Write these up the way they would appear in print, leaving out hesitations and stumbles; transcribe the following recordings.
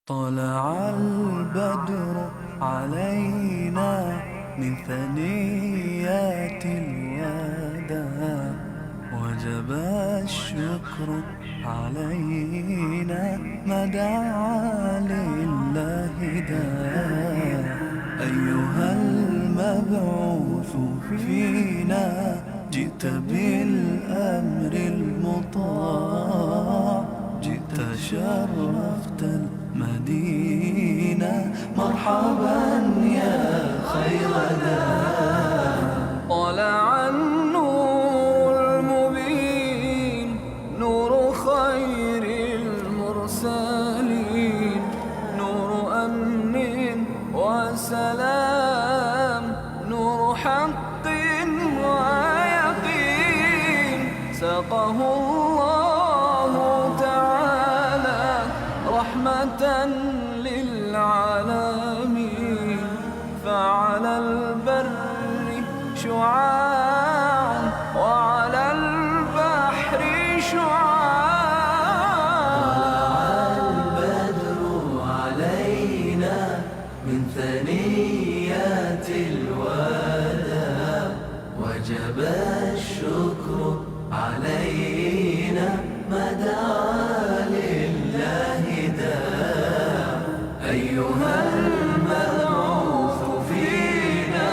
طلع البدر علينا من ثنيات الوداع، وجب الشكر علينا ما دعا لله داع. أيها المبعوث فينا جئت بالأمر المطاع، جئت شرفت المدينة، مرحبا يا خير داع. طلع النور المبين، نور خير المرسلين، نور أمن وسلام، نور حق ويقين. ساقه الله تعالى رحمة للعالمين، فعلى البر شعاع وعلى البحر شعاع. طلع البدر علينا من ثنيات الوداع، وجب الشكر علينا ما دعا لله داع. أيها المبعوث فينا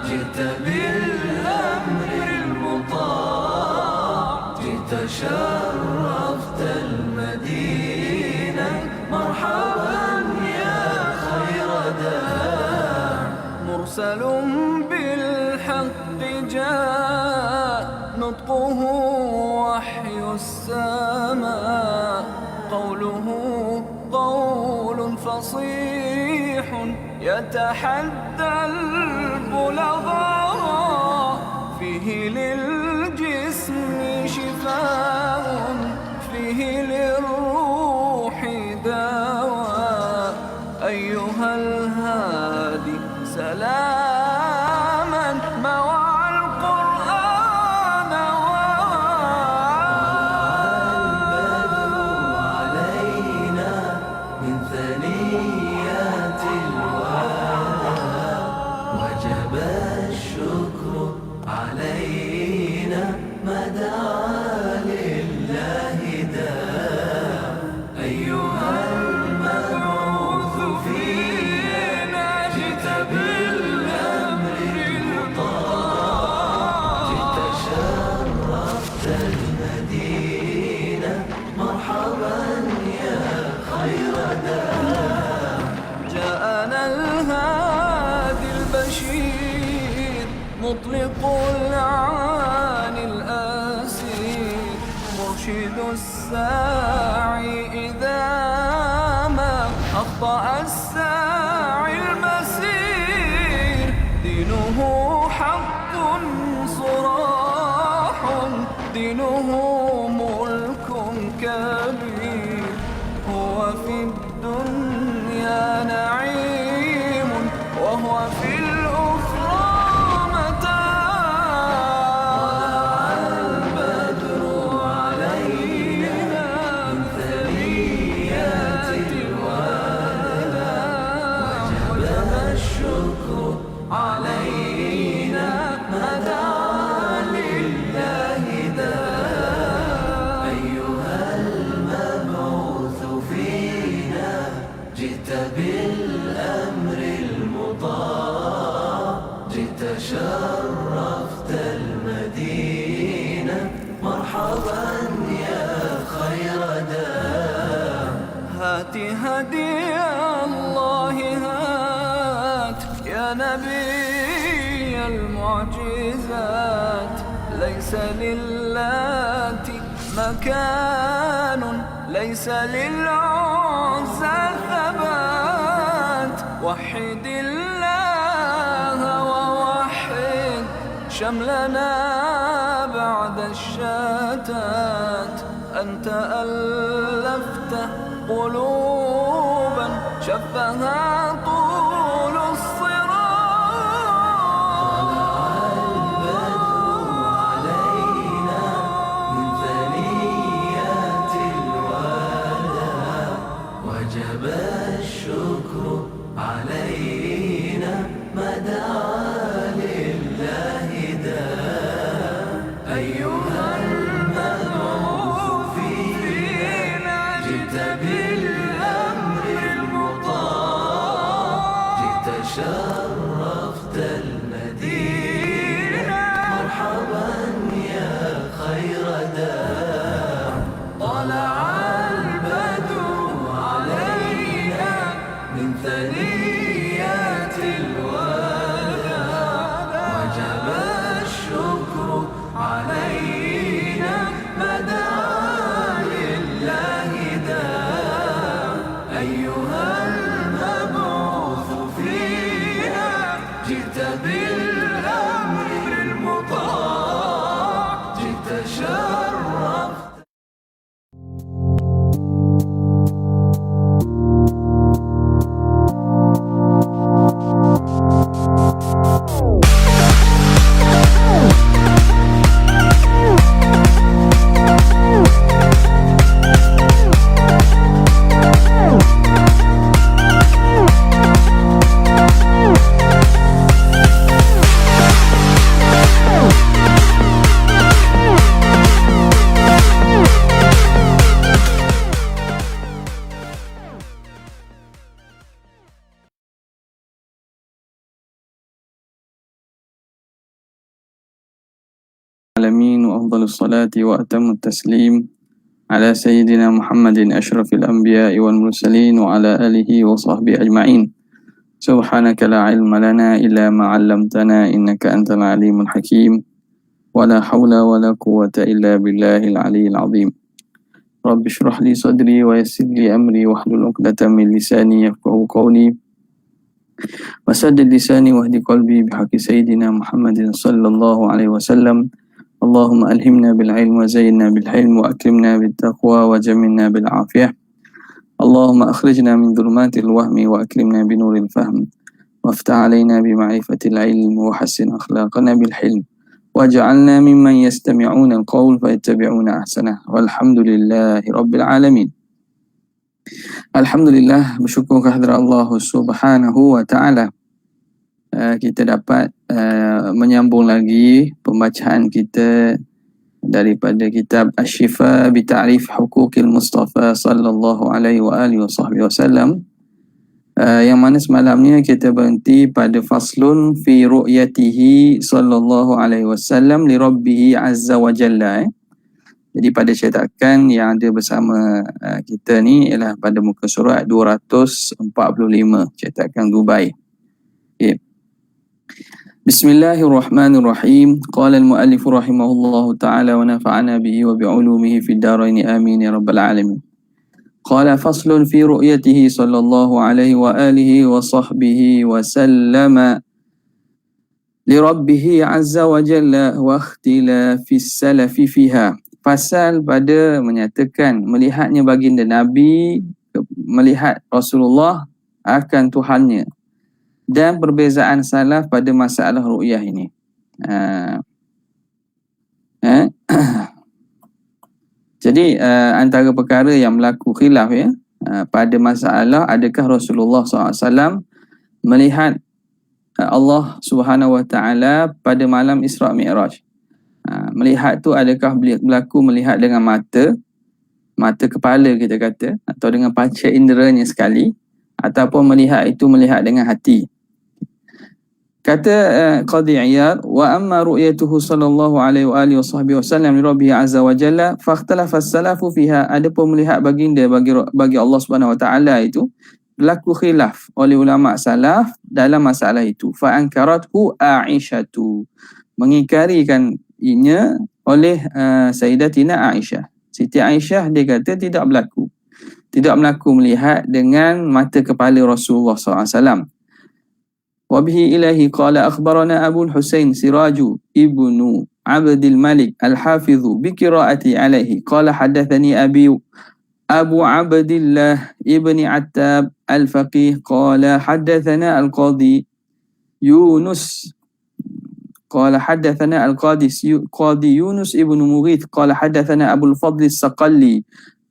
جئت بالأمر المطاع، جئت شرفت المدينة، مرحبا يا خير داع. مرسل بالحق جاء، نطقه وحي السماء، قوله قول فصيح يتحدى البلغاء. فيه للجسم شفاء، فيه للروح دواء. أيها الهادي سلاما مع القرآن البدر علينا من ثنيات الوداع، وجب الشكر علينا ما دعا لله داع. أيها المبعوث فينا جئت بالأمر المطاع، جئت شرفت المدينة، مرحبا يا خير داع. جاءنا الهادي البشير، مطلق العاني الأسير، مرشد الساعي إذا ما أخطأ الساعي المسير. دينه حق صراح، دينه ملك كبير. هو في الدنيا نعيم، وهو في الأخرى متاع. البدر علينا من ثنيات الوداع، وجب الشكر علينا ما دعا لله داع. أيها المبعوث فينا جئت بالأمر المطاع، جئت شرفت المدينة، مرحبا يا خير داع. هات هدي الله هات يا نبي المعجزات. ليس للات مكان، ليس للعزى ثبات. وحد الله ووحد شملنا بعد الشتات. أنت ألفت قلوبا شفها طول الصراط. البدر علينا من ثنيات الوداع، وجب وأفضل الصلاة وأتم التسليم على سيدنا محمد أشرف الأنبياء والمرسلين وعلى آله وصحبه أجمعين. سبحانك لا علم لنا إلا ما علمتنا إنك أنت العليم الحكيم ولا حول ولا قوة إلا بالله العلي العظيم. رب اشرح لي صدري ويسر لي أمري واحلل عقدة من لساني يفقهوا قولي وسدد لساني واهد قلبي بحق سيدنا محمد صلى الله عليه وسلم. اللهم ألهمنا بالعلم وزينا بالحلم وأكرمنا بالتقوى وجملنا بالعافية. اللهم أخرجنا من ظلمات الوهم وأكرمنا بنور الفهم وافتح علينا بمعرفة العلم وحسن أخلاقنا بالحلم واجعلنا ممن يستمعون القول فيتبعون أحسنه والحمد لله رب العالمين. Alhamdulillah, bersyukur kehadrat Allah Subhanahu wa taala. Kita dapat menyambung lagi pembacaan kita daripada kitab Asy-Syifa bi Ta'rif Huquqil Mustafa sallallahu alaihi wa alihi wasallam. Yang mana semalamnya kita berhenti pada faslun fi ru'yatihi sallallahu alaihi wasallam li rabbih azza wa jalla. Jadi pada cetakan yang ada bersama kita ni ialah pada muka surat 245, cetakan Dubai. Okay. Bismillahirrahmanirrahim. Qala al-muallif rahimahullahu ta'ala wa nafa'ana bihi wa bi'ulumihi fid darain amin ya rabbal alamin. Qala faslun fi ru'yatihi sallallahu alaihi wa alihi wa sahbihi wa sallama li rabbih azza wa jalla wa ikhtilafis salafi fiha. Pasal pada menyatakan melihatnya baginda Nabi, melihat Rasulullah akan Tuhannya, dan perbezaan salaf pada masalah ru'yah ini. Jadi antara perkara yang berlaku khilaf pada masalah adakah Rasulullah SAW melihat Allah Subhanahu wa taala pada malam Isra Mi'raj. Melihat tu adakah berlaku melihat dengan mata kepala kita kata, atau dengan panca inderanya sekali, ataupun melihat itu melihat dengan hati. Kata Qadhi Iyad, wa amma ru'yatuhu sallallahu alaihi wa alihi wasallam li rabbih azza wa jalla fakhtalafa as-salafu fiha. Adapun melihat baginda bagi Allah Subhanahu wa taala itu berlaku khilaf oleh ulama salaf dalam masalah itu. Fa ankarathu Aisyatu, mengingkarikan inya oleh Sayyidatina Aisyah. Siti Aisyah dia kata tidak berlaku melihat dengan mata kepala Rasulullah SAW. Wabihi ilahi qala akhbarana Abu Husain Siraju ibnu Abdul Malik al-Hafidhu biqiraati alaihi qala hadathani Abu Abdillah ibni Attab al-Faqih qala hadathana al-Qadi Yunus قال حدثنا القاضي يونس ابن مغيث قال حدثنا أبو الفضل الصقلي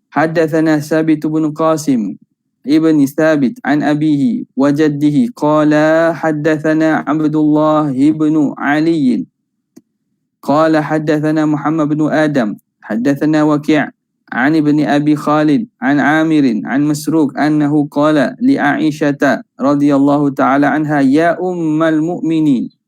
حدثنا ثابت بن قاسم ابن ثابت عن أبيه وجده قال حدثنا عبد الله بن علي قال حدثنا محمد بن آدم حدثنا وكيع عن ابن أبي خالد عن عامر عن مسروق أنه قال لعائشة رضي الله تعالى عنها يا أم المؤمنين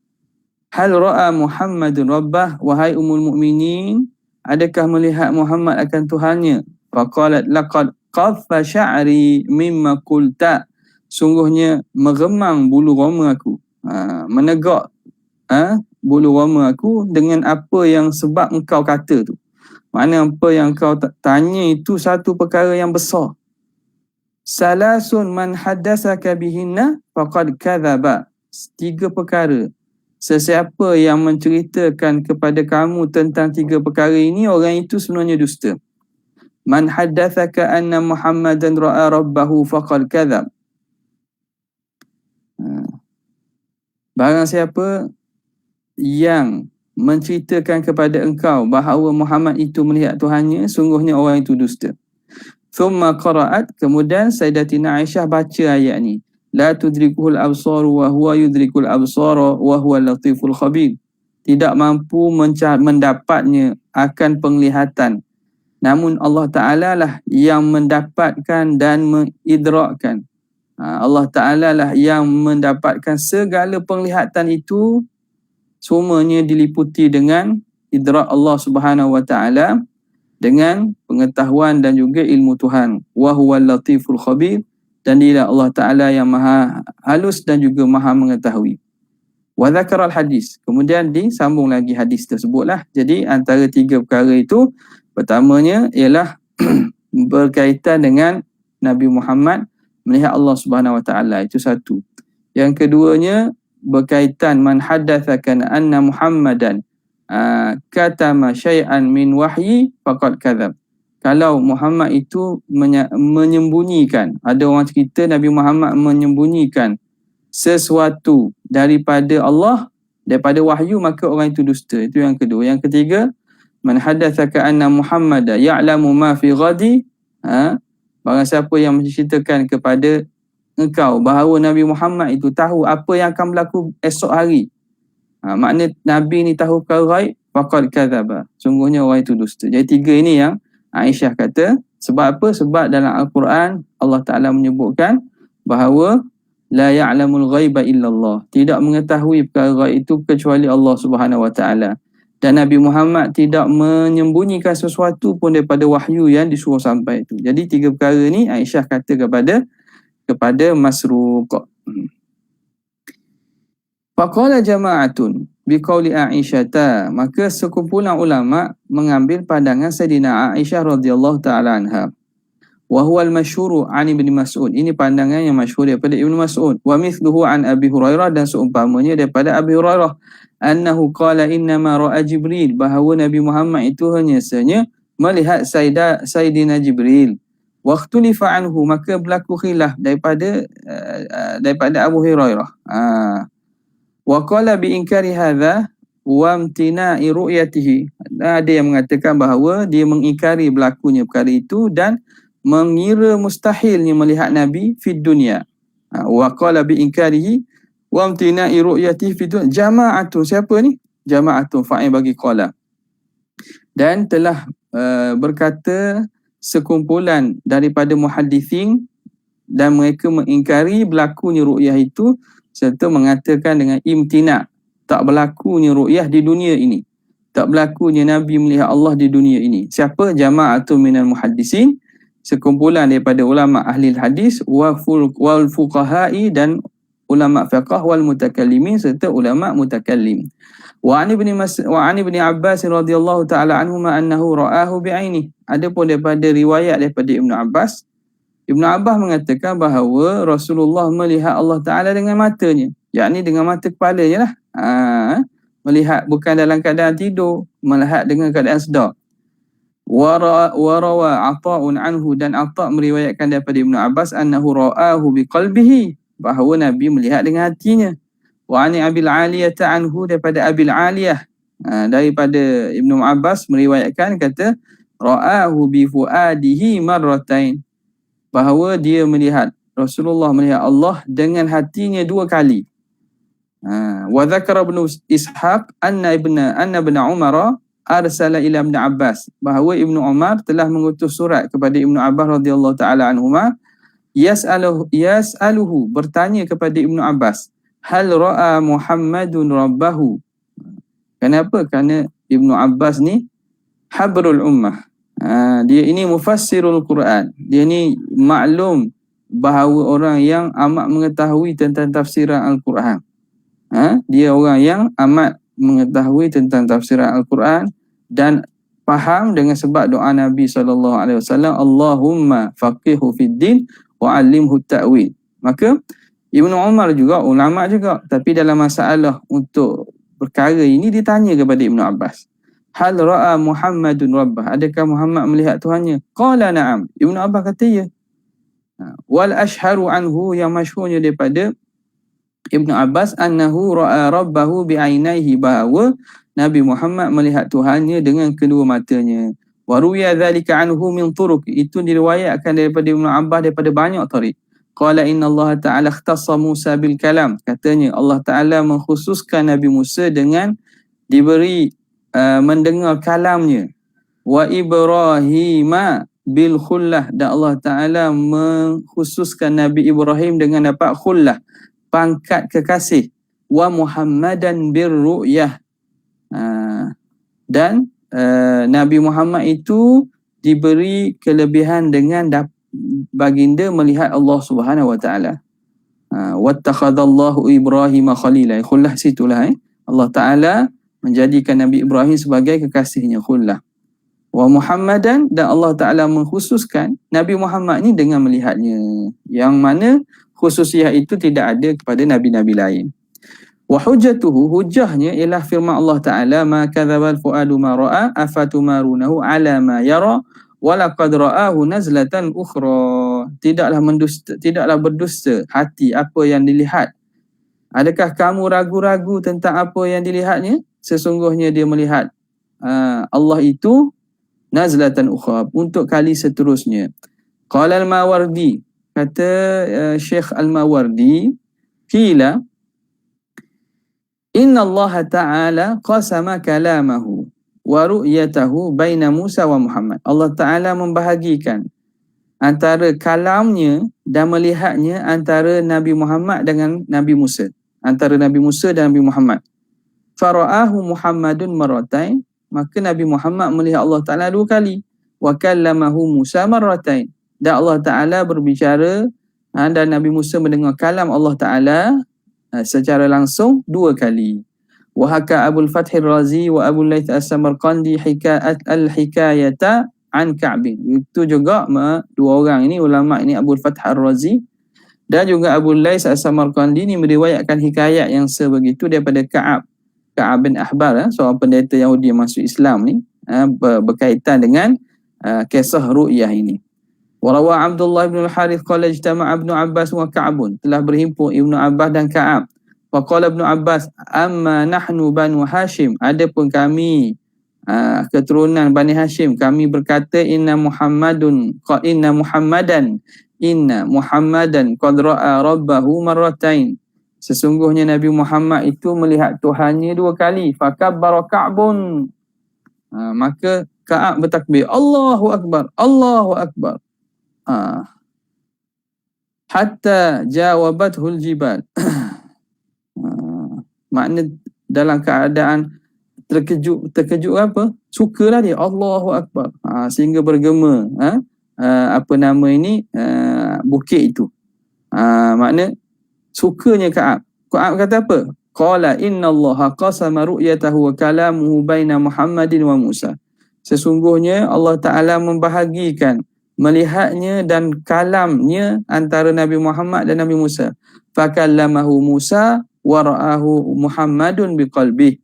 hal ra'a Muhammadun rabbah, wahai ummul mukminin, adakah melihat Muhammad akan Tuhannya? Faqalat laqad qaffa sya'ri mimma qulta, sungguhnya meremang bulu roma aku, menegak bulu roma aku dengan apa yang sebab engkau kata tu. Mana apa yang kau tanya itu satu perkara yang besar. Salasun man haddatsaka bihinna faqad kadzaba, 3 perkara, sesiapa yang menceritakan kepada kamu tentang 3 perkara ini, orang itu sebenarnya dusta. Man haddatsaka anna Muhammadan ra'a rabbahu faqad kadzab. Barang siapa yang menceritakan kepada engkau bahawa Muhammad itu melihat Tuhannya, sungguhnya orang itu dusta. Thumma qara'at, kemudian Sayyidatina Aisyah baca ayat ni. La tudrikuhul absaru wa huwa yudrikul absara wa huwa latiful khabir. Tidak mampu mendapatnya akan penglihatan, namun Allah Ta'ala lah yang mendapatkan dan mengidrakkan. Allah Ta'ala lah yang mendapatkan segala penglihatan itu, semuanya diliputi dengan idrak Allah Subhanahu wa taala dengan pengetahuan dan juga ilmu Tuhan. Wa huwal latiful khabir, dan dia Allah Taala yang maha halus dan juga maha mengetahui. Wa dzakara al-hadis, kemudian disambung lagi hadis tersebutlah. Jadi antara tiga perkara itu, pertamanya ialah berkaitan dengan Nabi Muhammad melihat Allah Subhanahu wa taala, itu satu. Yang keduanya berkaitan man haddatsaka anna Muhammadan katama syai'an min wahyi faqad kadzab. Kalau Muhammad itu menyembunyikan, ada orang cerita Nabi Muhammad menyembunyikan sesuatu daripada Allah, daripada wahyu, maka orang itu dusta. Itu yang kedua. Yang ketiga, man haddatsaka anna Muhammadan ya'lamu ma fi ghadi, barang siapa yang menceritakan kepada engkau bahawa Nabi Muhammad itu tahu apa yang akan berlaku esok hari, makna Nabi ni tahu perkara ghaib, faqad kadzaba, sungguhnya orang itu dusta. Jadi tiga ini yang Aisyah kata. Sebab apa? Sebab dalam Al-Quran Allah Ta'ala menyebutkan bahawa la ya'lamul ghaiba illallah, tidak mengetahui perkara ghaib itu kecuali Allah Subhanahu wa taala. Dan Nabi Muhammad tidak menyembunyikan sesuatu pun daripada wahyu yang disuruh sampai itu. Jadi tiga perkara ni Aisyah kata kepada Masruq. Faqala jama'atun biqauli Aisyata, maka sekumpulan ulama mengambil pandangan Sayyidina Aisyah radhiyallahu taala anha. Wa huwa al-masyhur an Ibnu Mas'ud, ini pandangan yang masyhur daripada Ibnu Mas'ud. Wa mithluhu an Abi Hurairah, dan seumpamanya daripada Abi Hurairah, annahu qala inna ma ra'a Jibril, bahawa Nabi Muhammad itu hanya saja melihat Sayyidina Jibril. Wa ikhtulifa anhu, maka berlaku khilaf daripada Abu Hurairah. Wa qala bi inkari hadza wa imtina'i ru'yatihi, ada yang mengatakan bahawa dia mengingkari berlakunya perkara itu dan mengira mustahilnya melihat Nabi fi dunia. Wa qala bi inkarihi wa imtina'i ru'yatihi fi dunya jama'atun, siapa ni? Jama'atun, fa'il bagi qala. Dan telah berkata sekumpulan daripada muhaddithin, dan mereka mengingkari berlakunya ru'yah itu serta mengatakan dengan imtina', tak berlakunya ru'yah di dunia ini, tak berlakunya Nabi melihat Allah di dunia ini. Siapa? Jama'atun minal muhaddisin, sekumpulan daripada ulama ahli hadis, wal fuqaha'i, dan ulama fiqh, wal mutakallimin, serta ulama mutakallim. Wa an ibni Abbas radhiyallahu taala anhuma annahu ra'ahu bi'aini, adapun daripada riwayat daripada Ibnu Abbas mengatakan bahawa Rasulullah melihat Allah Taala dengan matanya, yakni dengan mata kepalanya lah. Melihat bukan dalam keadaan tidur, melihat dengan keadaan sedar. Warawa Ata'un anhu, dan Ata' meriwayatkan daripada Ibnu Abbas annahu ra'ahu biqalbihi, bahawa Nabi melihat dengan hatinya. Wa ani Abil Aliyah anhu, daripada Abil Aliyah daripada Ibnu Abbas meriwayatkan, kata ra'ahu bi fuadihi marratain, bahawa dia melihat, Rasulullah melihat Allah dengan hatinya dua kali. Wa dzakara Ibnu Ishaq anna ibn Umar arsala ila Ibn Abbas, bahawa Ibnu Umar telah mengutus surat kepada Ibnu Abbas radhiyallahu taala anhuma, yas'aluhu, bertanya kepada Ibnu Abbas, hal ra'a Muhammadun rabbahu. Kenapa? Kerana Ibnu Abbas ni habrul ummah. Dia ini mufassirul Quran. Dia ni maklum bahawa orang yang amat mengetahui tentang tafsiran Al-Quran. Dia orang yang amat mengetahui tentang tafsiran Al-Quran dan faham dengan sebab doa Nabi SAW, Allahumma faqihu fid din wa 'allimhu ta'wil. Maka Ibnu Umar juga ulama juga, tapi dalam masalah untuk perkara ini ditanya kepada Ibnu Abbas, hal ra'a Muhammadun rabbah, adakah Muhammad melihat Tuhannya? Qala na'am, Ibnu Abbas kata ya. Wal ashharu anhu, yang masyhurnya daripada Ibnu Abbas, annahu ra'a rabbahu bi'ainaihi, bahawa Nabi Muhammad melihat Tuhannya dengan kedua matanya. Wa ruwiya dzalika anhu min turuq, itu diriwayatkan daripada Ibnu Abbas daripada banyak tarik. Qala inna Allah Ta'ala ikhtassa Musa bil kalam, katanya Allah Ta'ala mengkhususkan Nabi Musa dengan diberi mendengar kalamnya. Wa Ibrahima bil khullah, dan Allah Ta'ala mengkhususkan Nabi Ibrahim dengan dapat khullah, pangkat kekasih. Wa Muhammadan bir ru'yah, dan Nabi Muhammad itu diberi kelebihan dengan baginda melihat Allah Subhanahu wa taala. Wattakhadallahu Ibrahim khalila. Khullah situlah Allah Taala menjadikan Nabi Ibrahim sebagai kekasihnya, khullah. Wa Muhammadan, dan Allah Taala mengkhususkan Nabi Muhammad ni dengan melihatnya, yang mana khususiyah itu tidak ada kepada nabi-nabi lain. Wa hujjatuhu, hujjahnya ialah firman Allah Taala, ma kadzabal fuadu ma ra'a afatumarunahu ala ma yara walaqad ra'ahu nazlatan ukhra. Tidaklah berdusta hati apa yang dilihat. Adakah kamu ragu-ragu tentang apa yang dilihatnya? Sesungguhnya dia melihat Allah itu nazlatan ukhra, untuk kali seterusnya. Qala al-Mawardi, kata Syekh al-Mawardi, qila inna Allah Ta'ala qasama kalamahu wa ru'yatahu baina Musa wa Muhammad. Allah Ta'ala membahagikan antara kalamnya dan melihatnya antara Nabi Muhammad dengan Nabi Musa, antara Nabi Musa dan Nabi Muhammad. Fara'ahu Muhammadun maratain, maka Nabi Muhammad melihat Allah Ta'ala 2 kali. Wa kallamahu Musa maratain, dan Allah Ta'ala berbicara dan Nabi Musa mendengar kalam Allah Ta'ala secara langsung 2 kali. Wa haka Abul Fathir Razi wa Abu Layth As-Samarqandi al-hikayata an Ka'bin. Itu juga 2 orang ini, ulama ini, Abul Fath Ar-Razi dan juga Abu Layth As-Samarqandi ini meriwayatkan hikayat yang sebegitu daripada Ka'ab bin Ahbar, seorang pendeta Yahudi yang masuk Islam ni, berkaitan dengan kisah ru'yah ini. Warawa Abdullah bin al-Harith qala ijtama'a Ibnu Abbas wa Ka'bun, telah berhimpun Ibnu Abbas dan Ka'ab. Wa qala Ibnu Abbas, amma nahnu Banu Hashim, adapun kami keturunan Bani Hashim, kami berkata inna Muhammadan qad ra'a rabbahu marratain, sesungguhnya Nabi Muhammad itu melihat Tuhannya 2 kali. Fakabbara Ka'bun, maka Ka'ab bertakbir, Allahu Akbar, Allahu Akbar, hatta jawabathul jibal. Makna dalam keadaan terkejut apa? Sukalah dia, Allahu Akbar, sehingga bergema bukit itu. Makna sukanya Ka'ab. Ka'ab kata apa? Qala innallaha qasama ru'yatahu wa kalamuhu baina Muhammadin wa Musa. Sesungguhnya Allah Ta'ala membahagikan melihatnya dan kalamnya antara Nabi Muhammad dan Nabi Musa. Fakallamahu Musa wa ra'ahu Muhammadun biqalbih.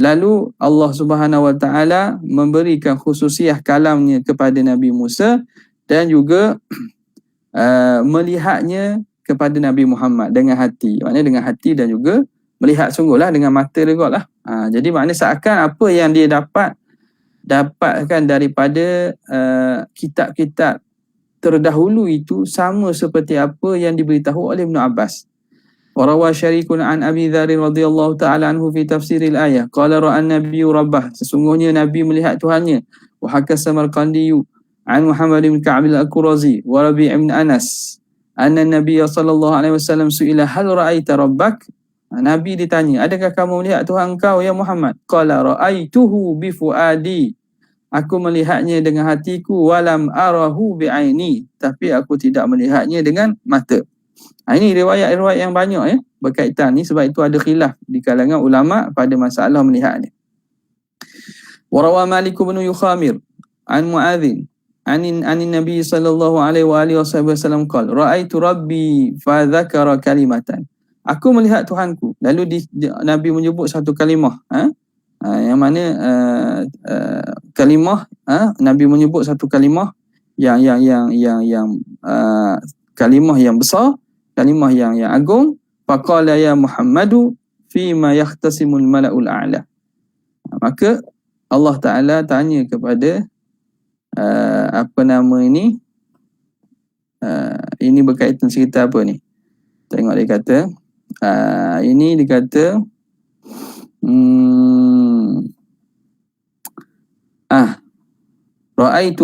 Lalu Allah Subhanahu wa Ta'ala memberikan khususiah kalamnya kepada Nabi Musa dan juga melihatnya kepada Nabi Muhammad dengan hati. Maknanya dengan hati dan juga melihat sungguhlah dengan mata juga lah. Jadi maknanya seakan apa yang dia dapatkan daripada kitab-kitab terdahulu itu sama seperti apa yang diberitahu oleh Ibnu Abbas. Warawa syarikun an Abi Dzar radhiyallahu ta'ala anhu fi tafsiril ayah qala ra'a an-nabiyyu rabbah, sesungguhnya Nabi melihat Tuhannya. Wa haka Samarqandi an Muhammad bin Ka'b al-Qurazi wa Rabi' bin Anas anna Nabiy sallallahu alaihi wasallam su'ila hal ra'aita rabbak. Nabi ditanya, adakah kamu melihat Tuhan kau ya Muhammad? Qala ra'aituhu bi fuadi, aku melihatnya dengan hatiku, walam arahu bi'aini, tapi aku tidak melihatnya dengan mata. Ini riwayat-riwayat yang banyak berkaitan ni, sebab itu ada khilaf di kalangan ulama pada masalah melihat ni. Warawa Malik bin Yukhamir an Mu'adzin anin Nabi sallallahu alaihi wasallam qala ra'aitu rabbi fa dzakara kalimatan, aku melihat Tuhanku, lalu Nabi menyebut satu kalimah, yang mana kalimah, Nabi menyebut satu kalimah yang kalimah yang besar, kalimah yang agung. Faqala ya Muhammadu fima yahtasimul mala'ul a'la. Maka Allah Ta'ala tanya kepada ini berkaitan cerita apa ni? Tengok dia kata, ini dia kata Ra'aitu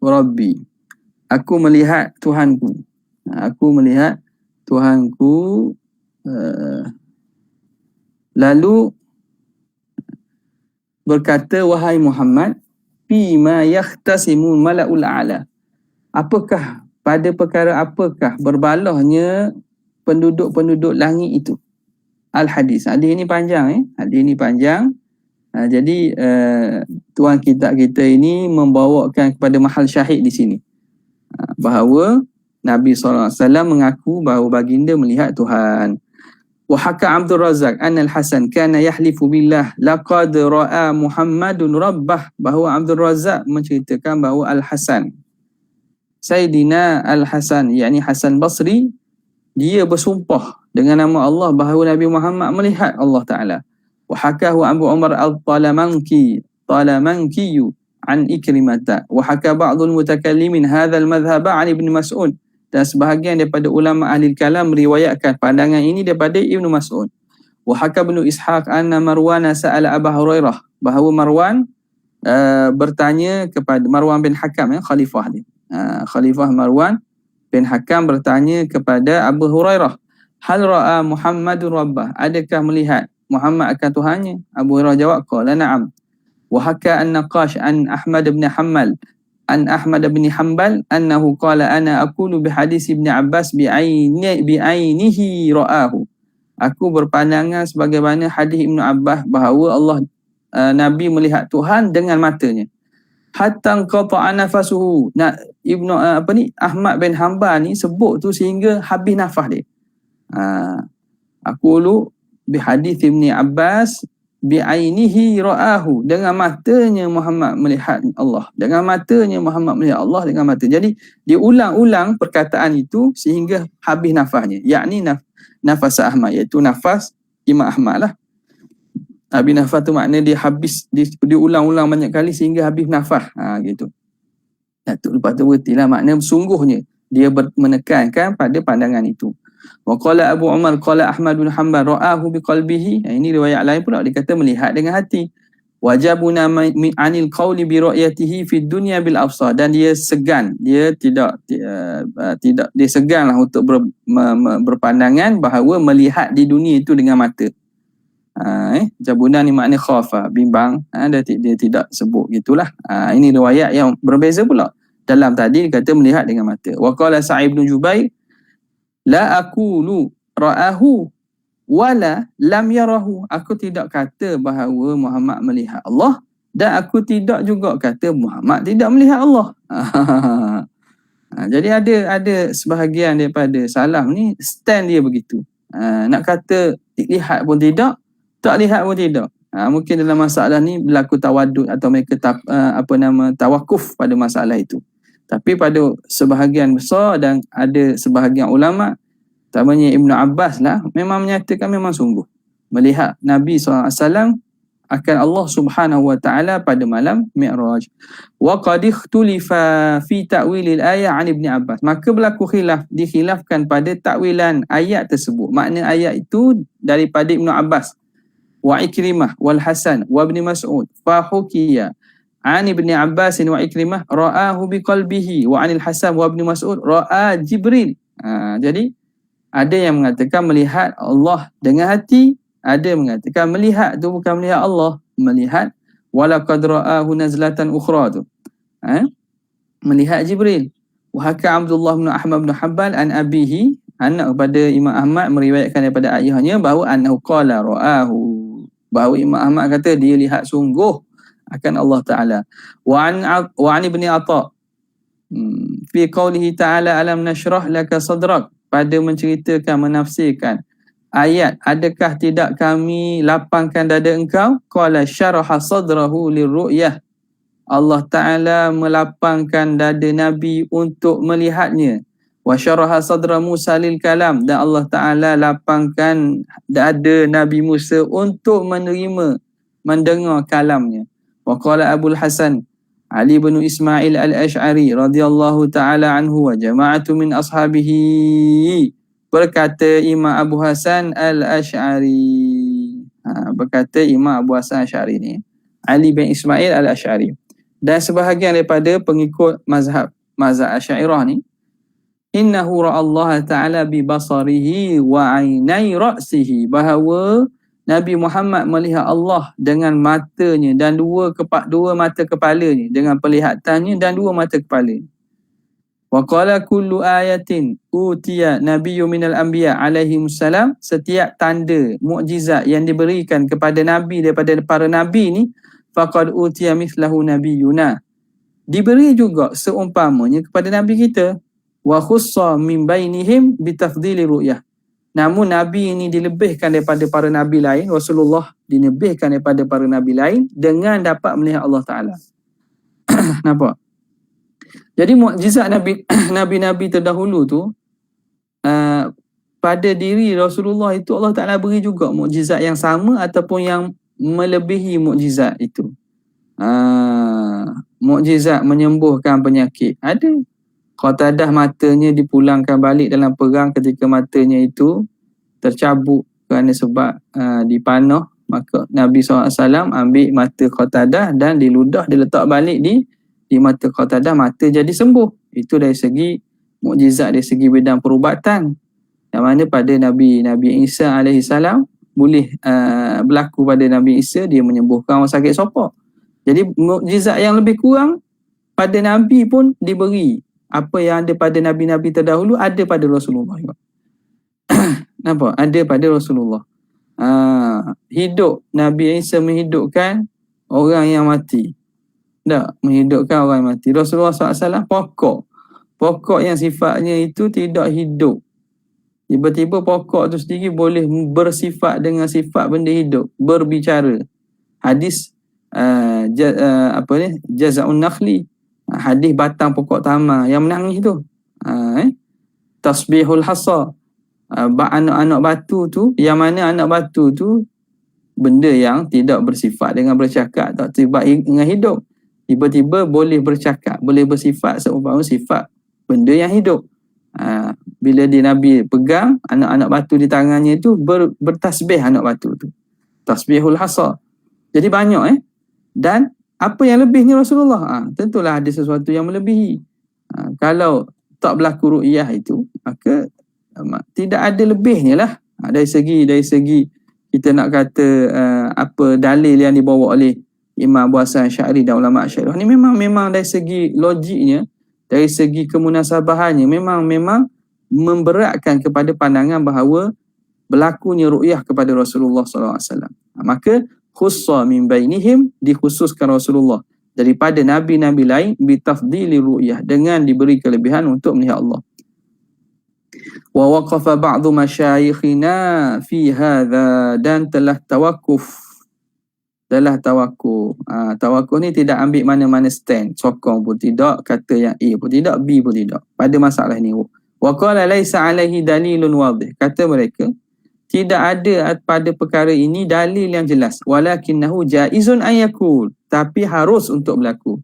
Rabbi, aku melihat Tuhanku. Aku melihat Tuhanku Lalu berkata, wahai Muhammad, fima yahtasimun mala'ul a'la. Apakah, pada perkara apakah berbalahnya penduduk-penduduk langit itu? Al-Hadis. Hadis ini panjang. Hadis ini panjang. Jadi tuan kitab kita ini membawakan kepada mahal syahid di sini. Bahawa Nabi SAW mengaku bahawa baginda melihat Tuhan. Wa haka Abdul Razak anna al-Hasan kana yahlifu billah laqad ra'a Muhammadun rabbah. Bahawa Abdul Razak menceritakan bahawa Al-Hasan, Sayyidina Al-Hasan, yakni Hasan Basri, dia bersumpah dengan nama Allah bahawa Nabi Muhammad melihat Allah Ta'ala. Wa hakahu Abu Umar al-Talamanki an Ikrimata. Wa haka ba'dul mutakallimin hadzal madhhaba an Ibn Mas'ud. Dan sebahagian daripada ulama ahli kalam meriwayatkan pandangan ini daripada Ibnu Mas'ud. Wa haka Ibnu Ishaq anna Marwan sa'ala Abu Hurairah, bahawa Marwan bertanya kepada Marwan bin Hakam, khalifah dia. Khalifah Marwan bin Hakam bertanya kepada Abu Hurairah, hal ra'a Muhammadun rabbah, adakah melihat Muhammad akan Tuhannya? Abu Hurairah jawab, qala na'am. Wa haka an-Naqash an Ahmad bin Hanbal annahu qala ana aqulu bi hadis Ibn Abbas bi'ainihi ra'ahu. Aku berpandangan sebagaimana hadis Ibn Abbas bahawa Nabi melihat Tuhan dengan matanya. Hatta qata'a nafasuhu. Ahmad bin Hanbal ni sebut tu sehingga habis nafas dia. Aqulu bi hadis Ibn Abbas bi'ainihi ra'ahu, dengan matanya Muhammad melihat Allah. Dengan matanya Muhammad melihat Allah dengan mata. Jadi dia ulang-ulang perkataan itu sehingga habis nafasnya. Yakni nafas Ahmad, iaitu nafas Imam Ahmad lah. Habis nafas tu makna dia habis, dia ulang-ulang banyak kali sehingga habis nafas. Gitu. Lepas tu bertilah makna sungguhnya dia menekankan pada pandangan itu. Wa qala Abu Umar qala Ahmad bin Hanbal ra'ahu biqalbihi. Ini riwayat lain pula, dia kata melihat dengan hati. Wajabuna anil qawli bi ra'yatihi fid dunya bil absar. Dan dia segan, dia tidak dia seganlah untuk berpandangan bahawa melihat di dunia itu dengan mata. Jabuna ni makna khafa, bimbang. Dia tidak sebut gitulah. Ini riwayat yang berbeza pula. Dalam tadi dia kata melihat dengan mata. Wa qala Sa'id bin Jubair la aqulu ra'ahu wala lam yarahu. Aku tidak kata bahawa Muhammad melihat Allah, dan aku tidak juga kata Muhammad tidak melihat Allah. Jadi ada sebahagian daripada salaf ni stand dia begitu. Nak kata lihat pun tidak, tak lihat pun tidak. Mungkin dalam masalah ni berlaku tawadud atau mereka tawakuf pada masalah itu. Tapi pada sebahagian besar dan ada sebahagian ulama, terutamanya Ibn Abbas lah, memang menyatakan memang sungguh melihat Nabi SAW akan Allah Subhanahu wa taala pada malam Mi'raj. Wa qad ikhtulifa fi ta'wilil ayat an Ibn Abbas. Maka berlaku dikhilafkan pada takwilan ayat tersebut. Makna ayat itu daripada Ibn Abbas wa Ikrimah wal Hasan wa Ibn Mas'ud. Fa hukiya an Ibn Abbas wa Ikrimah ra'ahu biqalbihi wa anil Hasan wa Ibn Mas'ud ra'a Jibril. Jadi ada yang mengatakan melihat Allah dengan hati, ada yang mengatakan melihat tu bukan melihat Allah, melihat walaqad ra'ahu nazlatan ukhra tu. Melihat Jibril. Wa haka Abdullah bin Ahmad bin Hanbal an abihi, anak kepada Imam Ahmad meriwayatkan daripada ayahnya bahawa annahu qala ra'ahu, bahawa Imam Ahmad kata dia lihat sungguh akan Allah Ta'ala. Wa an Ibn Atha fi qawlihi ta'ala alam nashrah laka sadrak, pada menceritakan, menafsirkan ayat adakah tidak kami lapangkan dada engkau. Qala syaraha sadrahu lirru'yah, Allah Ta'ala melapangkan dada Nabi untuk melihatnya. Wa syaraha sadra Musa lil kalam, dan Allah Ta'ala lapangkan dada Nabi Musa untuk menerima, mendengar kalamnya. Wa qala Abul Hasan Ali bin Ismail al-Ash'ari radhiyallahu ta'ala anhu wa jama'atu min ashabihi, berkata Imam Abu Hasan al-Ash'ari, berkata Imam Abu Hasan al-Ash'ari ni Ali bin Ismail al-Ash'ari dan sebahagian daripada pengikut mazhab Asy'ariyah ni, innahu ra'allahu ta'ala bi basarihi wa 'ainai ra'sihi, bahawa Nabi Muhammad melihat Allah dengan matanya dan dua mata kepalanya, dengan penglihatannya dan dua mata kepalanya. Wa qala kullu ayatin utiya nabiyyu minal anbiya alaihi salam, setiap tanda mukjizat yang diberikan kepada nabi daripada para nabi ni, faqad utiya mithlahu nabiyyuna, diberi juga seumpamanya kepada nabi kita. Wa khussa min bainihim bitafdili ru'yah, namun nabi ini dilebihkan daripada para nabi lain, Rasulullah dilebihkan daripada para nabi lain dengan dapat melihat Allah Taala. Nampak? Jadi mukjizat nabi-nabi terdahulu tu, pada diri Rasulullah itu Allah Taala beri juga mukjizat yang sama ataupun yang melebihi mukjizat itu. Mukjizat menyembuhkan penyakit ada. Qatadah matanya dipulangkan balik dalam perang ketika matanya itu tercabuk kerana sebab dipanah, maka Nabi SAW ambil mata Qatadah dan diludah, diletak balik di mata Qatadah, mata jadi sembuh. Itu dari segi mukjizat, dari segi bidang perubatan, yang mana pada Nabi Isa alaihissalam boleh berlaku pada Nabi Isa, dia menyembuhkan orang sakit sopak. Jadi mukjizat yang lebih kurang pada Nabi pun diberi. Apa yang ada pada Nabi-Nabi terdahulu ada pada Rasulullah. Nampak? Ada pada Rasulullah. Hidup, Nabi Isa menghidupkan orang yang mati. Tak, menghidupkan orang yang mati. Rasulullah SAW pokok yang sifatnya itu tidak hidup. Tiba-tiba pokok tu sendiri boleh bersifat dengan sifat benda hidup, berbicara. Hadis Jaza'un Nakhli, hadis batang pokok tamar yang menangis tu. Tasbihul hasa, anak-anak batu tu, yang mana anak batu tu benda yang tidak bersifat dengan bercakap, tak tiba dengan hidup, tiba-tiba boleh bercakap, boleh bersifat seumpama sifat benda yang hidup. Bila Nabi pegang anak-anak batu di tangannya itu, bertasbih anak batu tu, tasbihul hasa. Jadi banyak dan apa yang lebihnya Rasulullah? Tentulah ada sesuatu yang melebihi. Kalau tak berlaku ru'yah itu, maka tidak ada lebihnya lah. Dari segi kita nak kata apa dalil yang dibawa oleh Imam Abu Hasan Asy'ari dan ulama Asy'ariyah ni memang dari segi logiknya, dari segi kemunasabahannya memang memberatkan kepada pandangan bahawa berlakunya ru'yah kepada Rasulullah SAW. Maka khussa min bainihim, dikhususkan Rasulullah daripada nabi-nabi lain bitafdili ru'yah, dengan diberi kelebihan untuk melihat Allah. Wa waqafa ba'du masyayikhina fi hadha, dan telah tawakuf. Tawakuf ni tidak ambil mana-mana stand, sokong pun tidak, kata yang A pun tidak, B pun tidak pada masalah ni. Wa qala laisa alaihi dalilun wadih, kata mereka tidak ada pada perkara ini dalil yang jelas, walakinnahu jaizun an yakul, tapi harus untuk berlaku.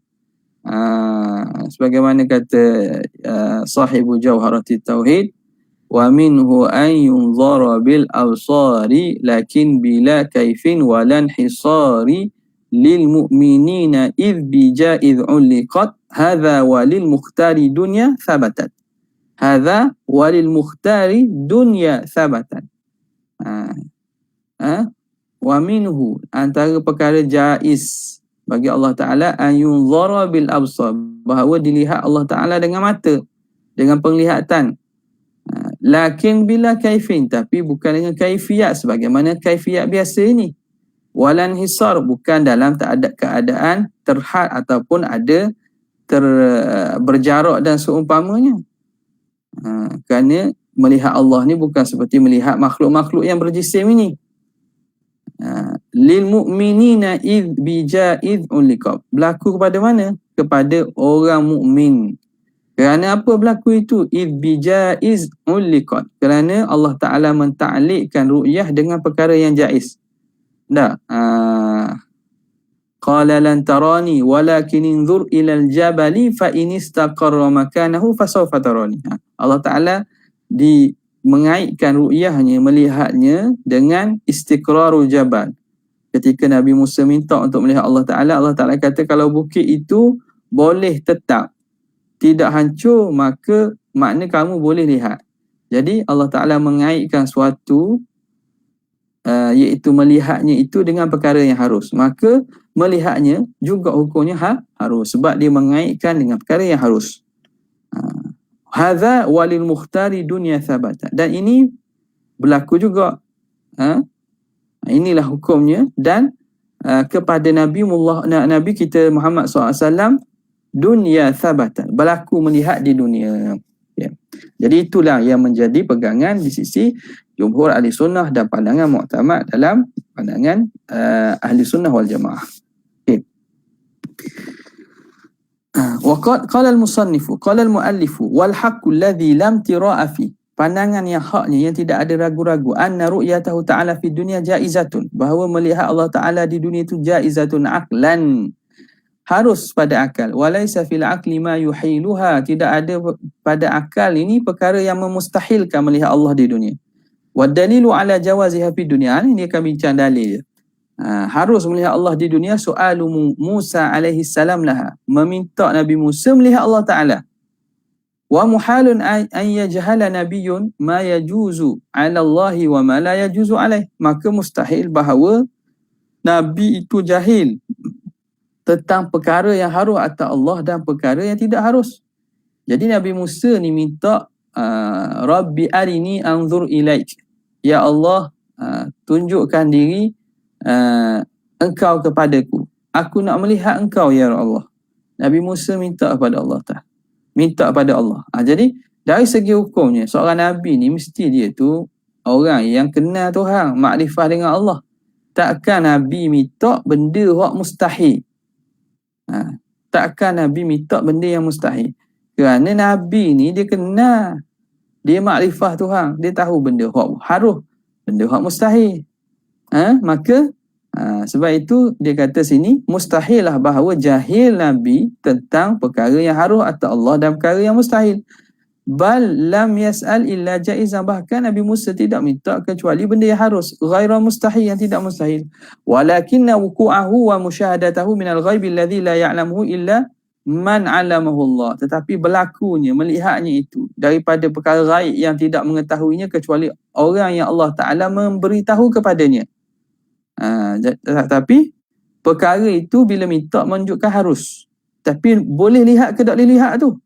Sebagaimana kata sahibu Jawharatit Tauhid, wa minhu an yunzara bil absari lakin bila kaifin walan hisari lil mu'minina idh bijaiz uliqat hadha walil mukhtari dunya thabatat, hadha walil mukhtari dunya thabatat. Wa minhu, antara perkara jaiz bagi Allah Ta'ala, an yunzara bil absar, bahawa dilihat Allah Ta'ala dengan mata, dengan penglihatan. Lakin bila kaifin, tapi bukan dengan kaifiyat sebagaimana kaifiyat biasa ini. Walan hisar, bukan dalam keadaan terhad ataupun ada berjarak dan seumpamanya. Kerana melihat Allah ni bukan seperti melihat makhluk-makhluk yang berjisim ini. Lil mu'minina idh bijaiz uliqab, berlaku kepada mana? Kepada orang mukmin. Kerana apa berlaku itu? Idh bijaiz uliqat, kerana Allah Ta'ala menta'liqkan ru'yah dengan perkara yang jaiz. Tak? Qala lan tarani walakin inzur ilal jabali fa in istaqarra makanahu fasawfa tarani. Allah Ta'ala mengaitkan ru'yahnya, melihatnya dengan istiqrarul jabal. Ketika Nabi Musa minta untuk melihat Allah Ta'ala, Allah Ta'ala kata kalau bukit itu boleh tetap, tidak hancur, maka makna kamu boleh lihat. Jadi Allah Ta'ala mengaitkan suatu iaitu melihatnya itu dengan perkara yang harus, maka melihatnya juga hukumnya harus sebab dia mengaitkan dengan perkara yang harus. Hadza walil mukhtari dunya thabata, dan ini berlaku juga, inilah hukumnya, dan kepada Nabi kita Muhammad SAW dunya thabata, berlaku melihat di dunia. Ya. Jadi itulah yang menjadi pegangan di sisi jumhur ahli sunnah dan pandangan mu'tamad dalam pandangan ahli sunnah wal jamaah. Okay. Qala al-musannifu qala al-muallifu wal haqqu alladhi lam tira'a fi, pandangan yang haknya yang tidak ada ragu-ragu, anna ru'yatahu ta'ala fi dunya jaizatun, bahawa melihat Allah Ta'ala di dunia itu jaizatun aqlan, harus pada akal, walaysa fil aqli ma yuhiluha, tidak ada pada akal ini perkara yang memustahilkan melihat Allah di dunia. Wa dalilu ala jawaziha fi dunya, ini akan bincang dalil. Harus melihat Allah di dunia, soalu Musa alaihi salam laha, meminta Nabi Musa melihat Allah Ta'ala. Wa muhalun an yajhala nabiyyun ma yajuzu ala Allah wa ma la yajuzu alaih, maka mustahil bahawa Nabi itu jahil tentang perkara yang harus atas Allah dan perkara yang tidak harus. Jadi Nabi Musa ni minta, Rabbi arini anzur ilaik, ya Allah, tunjukkan diri engkau kepadaku, aku nak melihat engkau ya Allah. Nabi Musa minta kepada Allah Ta'ala, minta kepada Allah. Jadi dari segi hukumnya, seorang Nabi ni mesti dia tu orang yang kenal Tuhan, makrifah dengan Allah. Takkan Nabi minta benda yang mustahil. Takkan Nabi minta benda yang mustahil. Kerana Nabi ni dia kenal, dia makrifah Tuhan, dia tahu benda yang harus, benda yang mustahil. Maka sebab itu dia kata sini mustahil lah bahawa jahil Nabi tentang perkara yang harus atas Allah dan perkara yang mustahil. Bal lam yas'al illa jaizan, bahkan Nabi Musa tidak minta kecuali benda yang harus, ghaira mustahil, yang tidak mustahil. Walakinna wuqu'ahu wa musyahadatahu minal ghaibi alladhi la ya'lamuhu illa man 'alamahu Allah, tetapi berlakunya, melihatnya itu daripada perkara ghaib yang tidak mengetahuinya kecuali orang yang Allah Ta'ala memberitahu kepadanya. Tapi perkara itu bila minta menunjukkan harus, tapi boleh lihat ke tak boleh lihat tu,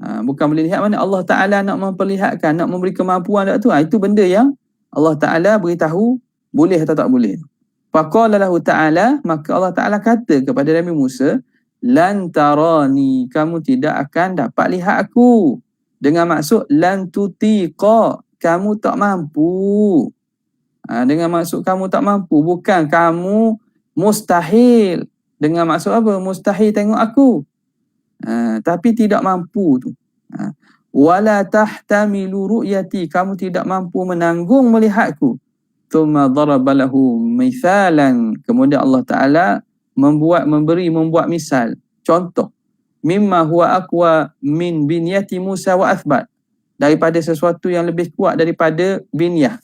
bukan boleh lihat mana Allah Ta'ala nak memperlihatkan, nak memberi kemampuan tak tu, itu benda yang Allah Ta'ala beritahu boleh atau tak boleh. Faqala lahu ta'ala, maka Allah Ta'ala kata kepada Nabi Musa, lan tarani, kamu tidak akan dapat lihat aku, dengan maksud lan tutiqa, kamu tak mampu. Dengan maksud kamu tak mampu, bukan kamu mustahil. Dengan maksud apa? Mustahil tengok aku, tapi tidak mampu tu. Wala tahtamilu ru'yati, kamu tidak mampu menanggung melihatku. Thumma daraba lahu mithalan, kemudian Allah Ta'ala membuat misal, contoh, mimma huwa aqwa min binyati Musa wa athbat, daripada sesuatu yang lebih kuat daripada binyah,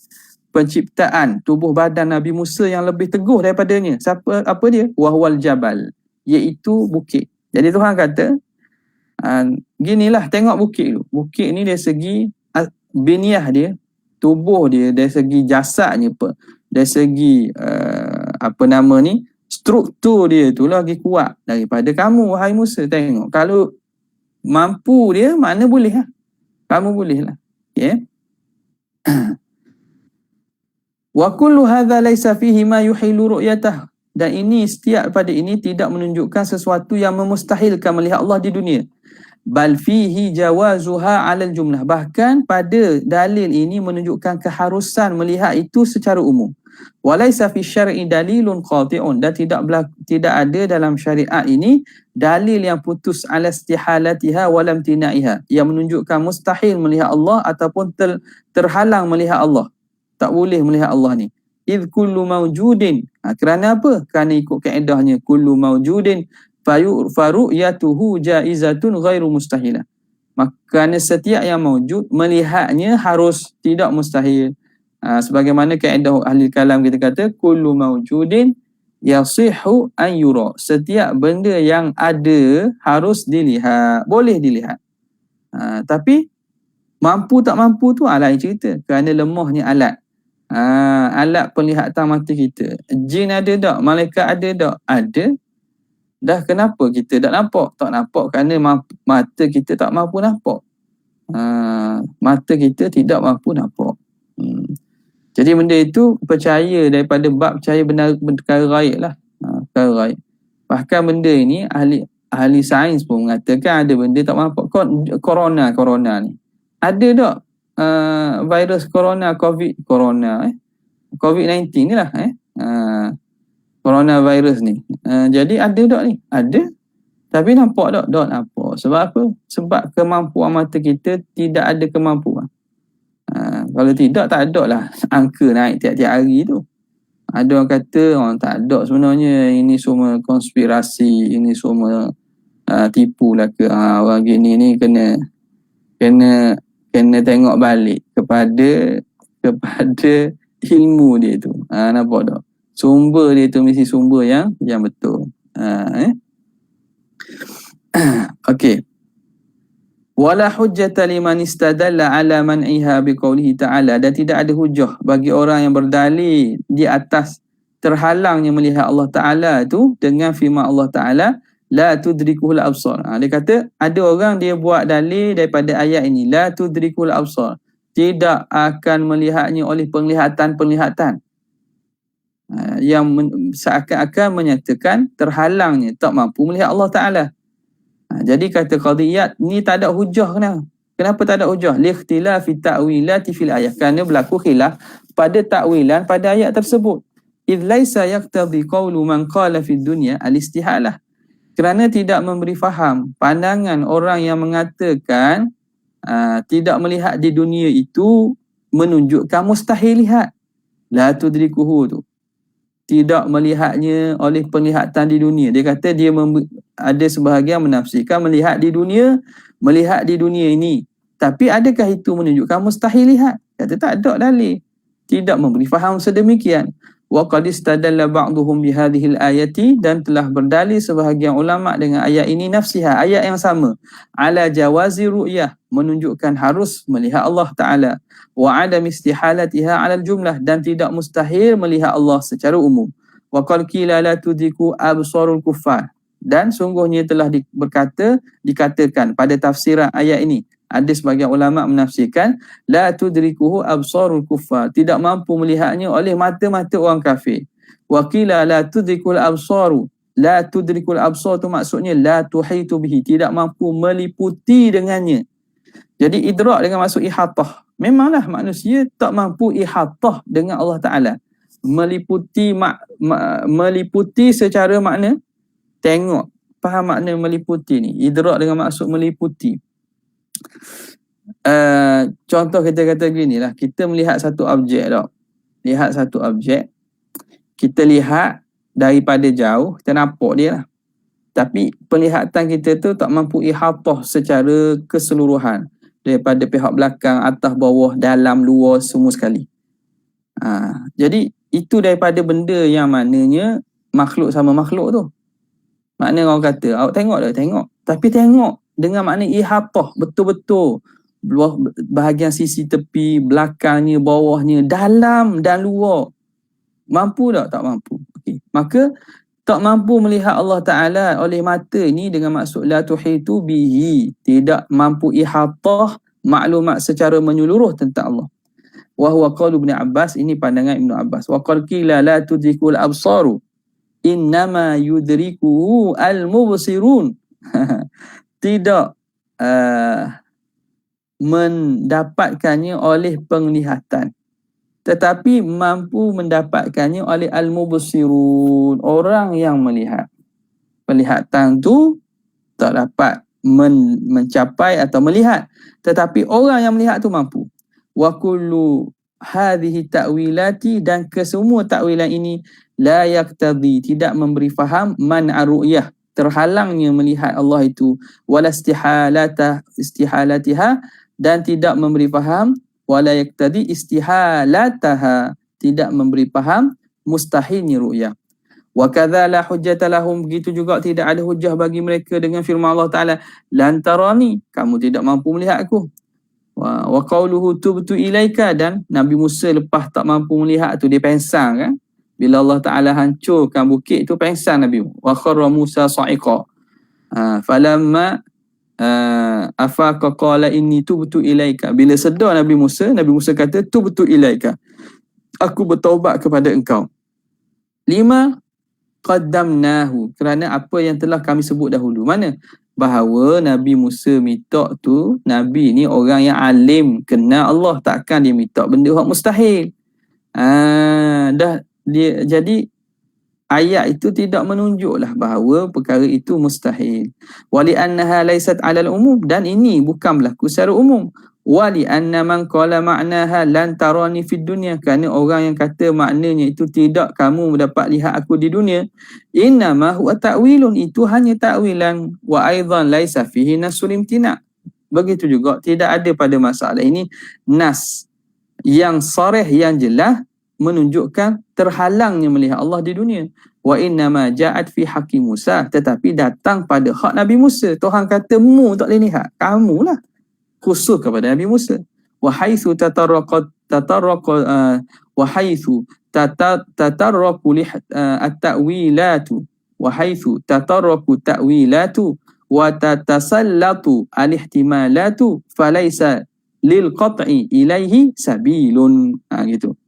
penciptaan tubuh badan Nabi Musa yang lebih teguh daripadanya. Apa dia? Wahwal jabal, iaitu bukit. Jadi Tuhan kata, ginilah, tengok bukit tu. Bukit ni dari segi binyah dia, tubuh dia, dari segi jasadnya, dari segi struktur dia tu lagi kuat daripada kamu, wahai Musa. Tengok, kalau mampu dia, mana boleh lah, kamu boleh lah. Okay? Wa kullu hadha laysa fihi ma yuhilu ru'yatah, dan ini, setiap pada ini tidak menunjukkan sesuatu yang memustahilkan melihat Allah di dunia. Bal fihi jawazuha 'alal jumlah, bahkan pada dalil ini menunjukkan keharusan melihat itu secara umum. Walaysa fi syar'i dalilun qati'un, dan tidak ada dalam syariat ini dalil yang putus ala istihalatiha wa lam tinaiha, yang menunjukkan mustahil melihat Allah ataupun terhalang melihat Allah, tak boleh melihat Allah ni. Idh kullu mawjudin, kerana apa? Kerana ikut kaedahnya, kullu mawjudin faru'yatuhu jaizatun ghairu mustahilah, maka setiap yang mawjud, melihatnya harus, tidak mustahil. Sebagaimana kaedah ahli kalam kita kata, kullu mawjudin yasihu an yura, setiap benda yang ada harus dilihat, boleh dilihat. Tapi mampu tak mampu tu lain cerita, kerana lemahnya alat. Alat penglihatan mata kita. Jin ada tak? Malaikat ada tak? Ada. Dah kenapa kita tak nampak? Tak nampak kerana mata kita tak mampu nampak. Mata kita tidak mampu nampak. Jadi benda itu percaya daripada bab percaya benar perkara gaib lah. Perkara gaib. Bahkan benda ini ahli sains pun mengatakan ada benda tak mampu. Corona ni. Ada tak virus COVID-19 ni lah coronavirus ni. Jadi ada tak ni? Ada. Tapi nampak tak? Tak nampak. Sebab apa? Sebab kemampuan mata kita tidak ada kemampuan. Kalau tidak, tak ada lah angka naik tiap-tiap hari tu. Ada orang kata tak ada sebenarnya, ini semua konspirasi, ini semua tipu lah ke. Orang gini ni kena tengok balik kepada ilmu dia tu. Nampak tak? Sumber dia tu mesti sumber yang betul. Okey. Wala hujjata liman istadalla ala man'iha biqaulihi ta'ala, dan tidak ada hujah bagi orang yang berdalil di atas terhalangnya melihat Allah Ta'ala tu dengan firman Allah Ta'ala la tudrikuhul absar. Dia kata ada orang dia buat dalil daripada ayat ini, la tudrikuhul absar, tidak akan melihatnya oleh penglihatan yang seakan-akan menyatakan terhalangnya, tak mampu melihat Allah Ta'ala. Jadi kata qadiyat ni tak ada hujah. Kenapa tak ada hujah? Likhtilafi ta'wilati fil ayat, kerana berlaku khilaf pada takwilan pada ayat tersebut. Idh laisa yaqtadi qawlu man qala fid dunya al-istihalah, kerana tidak memberi faham pandangan orang yang mengatakan tidak melihat di dunia itu menunjukkan mustahil lihat. La tudrikuhu tu, tidak melihatnya oleh penglihatan di dunia. Dia kata ada sebahagian menafsirkan melihat di dunia ini. Tapi adakah itu menunjukkan mustahil lihat? Kata tak ada dalil. Tidak memberi faham sedemikian. Wa qad istadalla ba'duhum bihadhil ayati, dan telah berdalil sebahagian ulama dengan ayat ini nafsiha, ayat yang sama, ala jawazi ru'yah, menunjukkan harus melihat Allah Ta'ala, wa adam istihalatiha ala jumlah, dan tidak mustahil melihat Allah secara umum. Wa qad qila la tudriku absarul kuffar, dan sungguhnya telah dikatakan pada tafsiran ayat ini, ada sebagian ulama menafsirkan la tudrikuhu absarul kuffar, tidak mampu melihatnya oleh mata-mata orang kafir. Wa qila la tudrikul absaru, la tudrikul absar tu maksudnya la tuhitu bihi, tidak mampu meliputi dengannya. Jadi idrak dengan maksud ihatah. Memanglah manusia tak mampu ihatah dengan Allah Ta'ala. Meliputi secara makna tengok. Faham makna meliputi ni? Idrak dengan maksud meliputi. Contoh kita kata gini lah, kita melihat satu objek tak? Lihat satu objek, kita lihat daripada jauh, kita nampak dia lah. Tapi penglihatan kita tu tak mampu ihatah secara keseluruhan, daripada pihak belakang, atas, bawah, dalam, luar, semua sekali. Jadi itu daripada benda yang maknanya makhluk sama makhluk tu. Makna orang kata, awak tengok tak? Tengok. Tapi tengok dengan makna ihatah, betul-betul. Bahagian sisi tepi, belakangnya, bawahnya, dalam dan luar. Mampu tak? Tak mampu. Okay. Maka tak mampu melihat Allah Ta'ala oleh mata ni dengan maksud la tuhitu bihi, tidak mampu ihatah maklumat secara menyeluruh tentang Allah. Wa huwa qaulu Ibn Abbas, ini pandangan Ibn Abbas. Wa qad qila la tudrikul absaru innama yudrikuhu al-mubsirun. Tidak mendapatkannya oleh penglihatan, tetapi mampu mendapatkannya oleh al-mubsirun, orang yang melihat. Penglihatan tu tak dapat mencapai atau melihat, tetapi orang yang melihat tu mampu. Wa kullu hadhihi ta'wilati, dan kesemua takwilan ini la yaqtadi, tidak memberi faham man ar-ru'yah, terhalangnya melihat Allah itu, wala istihalatiha, dan tidak memberi faham wala yaqtadi istihalataha, tidak memberi faham mustahilnya ru'yah. Wa kadza la hujjata lahum, begitu juga tidak ada hujah bagi mereka dengan firman Allah Ta'ala, lan tarani, kamu tidak mampu melihat aku. Wa qauluhu tubtu ilaika, dan Nabi Musa lepas tak mampu melihat tu dia pengsan kan. Bila Allah Ta'ala hancurkan bukit tu pengsan Nabi. Wa kharra Musa sa'iqa. Falamma afaqa qala inni tubtu ilaika. Bila sedar Nabi Musa kata tubtu ilaika, aku bertaubat kepada engkau. 5 qaddamnahu, kerana apa yang telah kami sebut dahulu. Mana? Bahawa Nabi Musa minta tu, Nabi ni orang yang alim, kenal Allah, takkan dia minta benda yang mustahil. Jadi ayat itu tidak menunjuklah bahawa perkara itu mustahil. Wali annaha laysat 'alal umum, dan ini bukan berlaku secara umum. Wali anna man qala ma'naha lan tarani fid dunya, kerana orang yang kata maknanya itu tidak kamu dapat lihat aku di dunia, innama huwa ta'wilun, itu hanya ta'wilan, wa aidan laisa fihi nasul imtina. Begitu juga tidak ada pada masalah ini nas yang sarih, yang jelas menunjukkan terhalangnya melihat Allah di dunia. Wa innama ja'at fi haqqi Musa, tetapi datang pada hak Nabi Musa. Tuhan kata mu tak boleh lihat, kamulah, khusus kepada Nabi Musa. Wa haitsu tatarraqu at-ta'wilatu wa haitsu tatarraqu ta'wilatu wa tatasallatu al-ihtimalatu falaysa lil qat'i ilaihi sabilun. Gitu.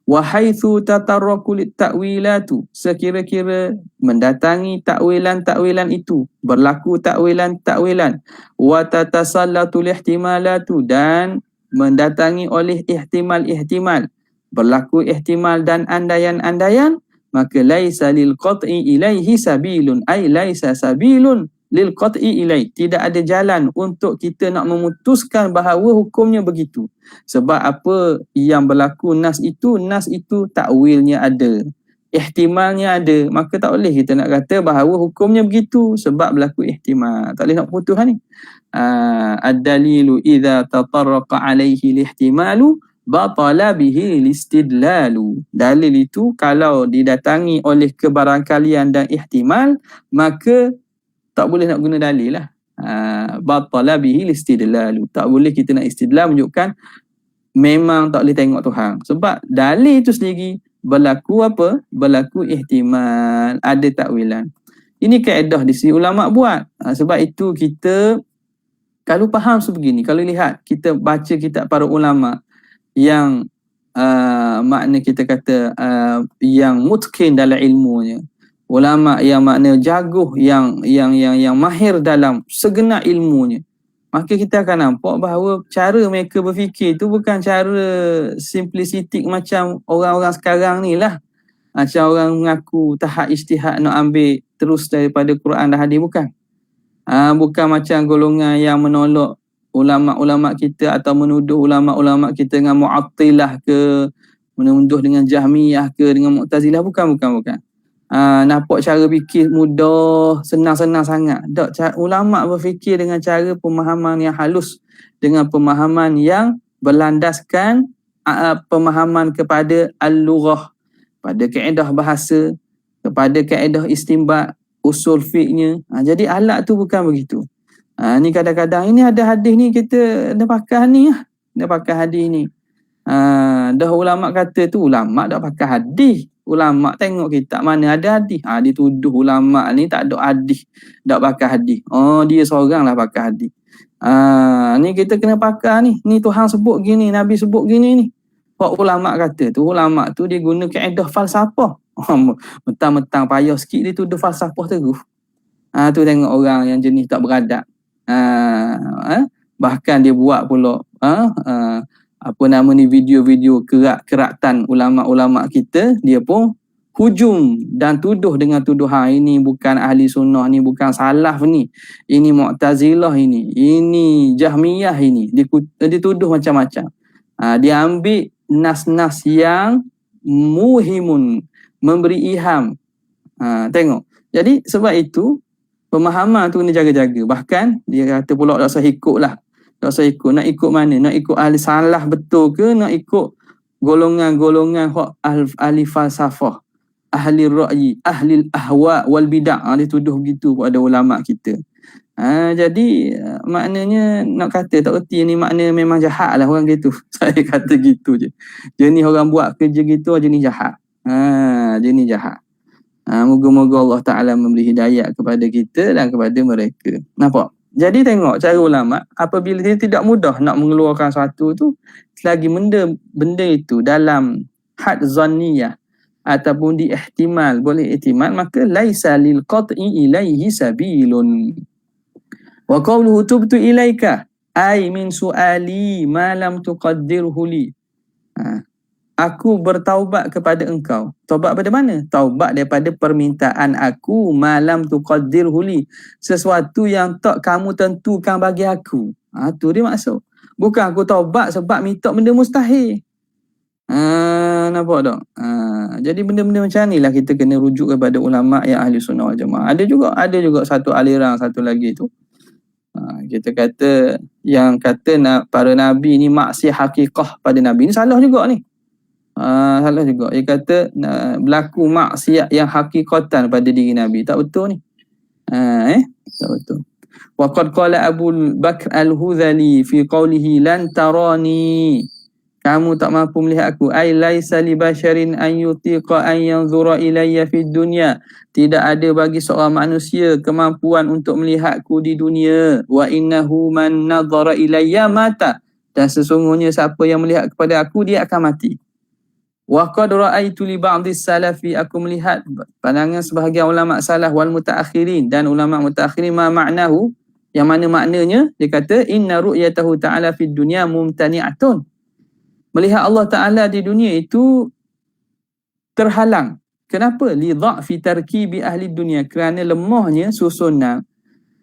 Wa haitsu tatarraqu lit-ta'wilatu, sekira-kira mendatangi takwilan-takwilan itu, berlaku takwilan-takwilan, wa tatasallatu lihtimalatu, dan mendatangi oleh ihtimal-ihtimal, berlaku ihtimal dan andaian-andaian, maka laisa lil qat'i ilaihi sabilun, ai laisa sabilun lil qat'i ilai, tidak ada jalan untuk kita nak memutuskan bahawa hukumnya begitu. Sebab apa yang berlaku nas itu takwilnya ada, ihtimalnya ada, maka tak boleh kita nak kata bahawa hukumnya begitu sebab berlaku ihtimal. Tak boleh nak putus ni. Ad-dalilu idza tatarraqa alaihi lihtimalu batala bihi listidlalu. Dalil itu kalau didatangi oleh kebarangkalian dan ihtimal, maka tak boleh nak guna dalil lah. Batala bihi listidlalu. Tak boleh kita nak istidlal menunjukkan memang tak boleh tengok Tuhan. Sebab dalil itu sendiri berlaku apa? Berlaku ihtimal, ada takwilan. Ini kaedah di sini ulama buat. Sebab itu kita kalau faham sebegini, kalau lihat kita baca kitab para ulama yang makna kita kata yang mutqin dalam ilmunya, ulama yang makna jaguh, yang mahir dalam segenap ilmunya, maka kita akan nampak bahawa cara mereka berfikir itu bukan cara simplistik macam orang-orang sekarang ni lah. Macam orang mengaku tahap ijtihad nak ambil terus daripada Quran dan hadis, bukan. Bukan macam golongan yang menolak ulama-ulama kita atau menuduh ulama-ulama kita dengan Mu'attilah ke, menuduh dengan Jahmiyah ke, dengan Mu'tazilah, bukan. Nampak cara fikir mudah, senang-senang sangat. Tak, ulama berfikir dengan cara pemahaman yang halus, dengan pemahaman yang berlandaskan pemahaman kepada al-lughah, pada kaedah bahasa, kepada kaedah istinbat, usul fiqhnya. Jadi alat tu bukan begitu. Ni kadang-kadang ini ada hadis ni, kita dah pakai ni lah. Dah pakai hadis ni. Dah ulama kata tu, ulama dah pakai hadis. Ulama tengok kitab mana ada hadis. Dia tuduh ulama ni tak ada hadis, tak pakai hadis. Dia seorang lah pakai hadis. Ni kita kena pakai ni. Ni Tuhan sebut gini, Nabi sebut gini ni. Pak ulama kata tu, ulama tu dia guna kaedah falsafah. Mentang-mentang payah sikit dia tuduh falsafah terus. Tu tengok orang yang jenis tak beradab. Bahkan dia buat pula video-video keratan ulama-ulama kita, dia pun hujum dan tuduh dengan tuduhan ini bukan ahli sunnah, ni bukan salaf ni, ini Mu'tazilah ini Jahmiyah ini, dituduh macam-macam. Dia ambil nas-nas yang muhimun, memberi ilham. Tengok. Jadi sebab itu pemahaman tu kena jaga-jaga. Bahkan dia kata pula tak usah ikut lah. Tak usah ikut. Nak ikut mana? Nak ikut ahli salah betul ke? Nak ikut golongan-golongan ahli falsafah, ahli ra'yi, ahli ahwa wal bid'ah. Dia tuduh begitu pada ulama kita. Jadi maknanya nak kata tak erti ni makna memang jahat lah orang gitu. Saya kata gitu je. Jenis orang buat kerja gitu jenis jahat. Jenis jahat. Moga-moga Allah Ta'ala memberi hidayat kepada kita dan kepada mereka. Nampak? Jadi tengok cara ulama, apabila dia tidak mudah nak mengeluarkan sesuatu tu, selagi benda itu dalam had zanniyah ataupun diihtimal, boleh ihtimal, maka laisa lil qat'i ilaihi sabilun. Wa qawluhu tubtu ilaika ay min su'ali ma lam tuqaddirhu li. Aku bertaubat kepada engkau. Taubat pada mana? Taubat daripada permintaan aku malam tuqaddirhu li. Sesuatu yang tak kamu tentukan bagi aku. Tu dia maksud. Bukan aku taubat sebab minta benda mustahil. Nampak tak? Jadi benda-benda macam ni lah kita kena rujuk kepada ulama yang ahli sunnah wal jamaah. Ada juga satu aliran satu lagi tu. Kita kata yang kata para nabi ni maksiat hakikah pada nabi ni salah juga ni. Salah juga. Dia kata berlaku maksiat yang hakikatan pada diri Nabi. Tak betul ni. Tak betul. Wa qad qala Abu Bakr Al-Hudhali fi qawlihi lan tarani. Kamu tak mampu melihat aku. Ai laisa li basharin an yutiqa an yanzura ilayya fid dunya. Tidak ada bagi seorang manusia kemampuan untuk melihatku di dunia. Wa innahu man nadhara ilayya mata. Dan sesungguhnya siapa yang melihat kepada aku dia akan mati. Wa qad ra'aitu li ba'dhi salafi, aku melihat pandangan sebahagian ulama salaf wal mutaakhirin dan ulama mutaakhirin ma ma'nahu, yang mana maknanya dia kata inna ru'yatahu ta'ala fid dunya mumtani'atun. Melihat Allah Ta'ala di dunia itu terhalang. Kenapa? Li dha'fi tarkibi ahli dunia, kerana lemahnya susunan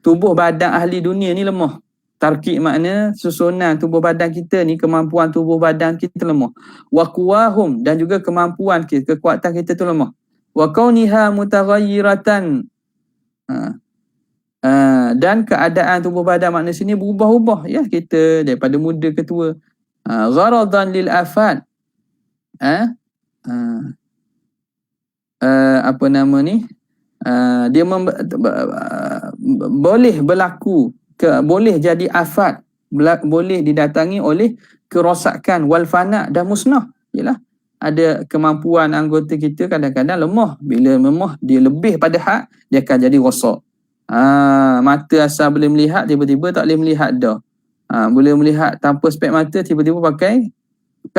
tubuh badan ahli dunia ni lemah. Tarkib makna susunan tubuh badan kita ni, kemampuan tubuh badan kita lemah. Wa quwahum, dan juga kemampuan kita, kekuatan kita tu lemah. Wa kauniha mutaghayyiratan, dan keadaan tubuh badan manusia ni berubah-ubah ya, kita daripada muda ke tua. Gharadan lil afat. Apa nama ni? Dia boleh berlaku, boleh jadi afat, boleh didatangi oleh kerosakan wal fana dan musnah. Yalah, ada kemampuan anggota kita kadang-kadang lemah. Bila lemah dia lebih pada had, dia akan jadi rosak. Mata asal boleh melihat, tiba-tiba tak boleh melihat dah. Boleh melihat tanpa spek mata, tiba-tiba pakai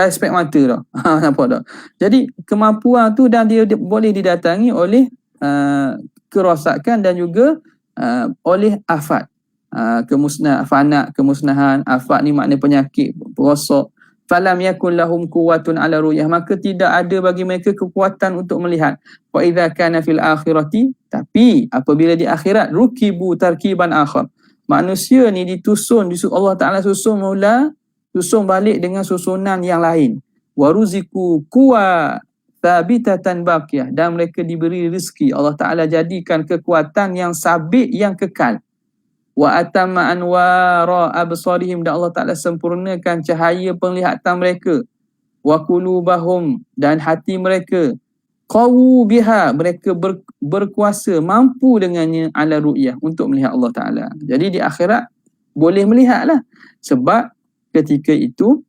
spek mata dah. Nampak tak? Jadi kemampuan tu dan dia boleh didatangi oleh kerosakan dan juga oleh afat. Kemusnahan. Afat ni makna penyakit, rosak. Falam yakun lahum quwwatun ala ru'yah, maka tidak ada bagi mereka kekuatan untuk melihat. Wa idza kana fil akhirati, tapi apabila di akhirat, rukibu tarkiban akhar, manusia ni ditusun Allah Ta'ala susun balik dengan susunan yang lain. Wa ruziku quwa thabitatan baqiyah, dan mereka diberi rezeki, Allah Ta'ala jadikan kekuatan yang sabit, yang kekal. Wa atamma anwara absarihim, dan Allah Ta'ala sempurnakan cahaya penglihatan mereka. Wa qulubahum, dan hati mereka. Qawu biha, mereka berkuasa, mampu dengannya, ala ru'yah, untuk melihat Allah Ta'ala. Jadi di akhirat boleh melihatlah, sebab ketika itu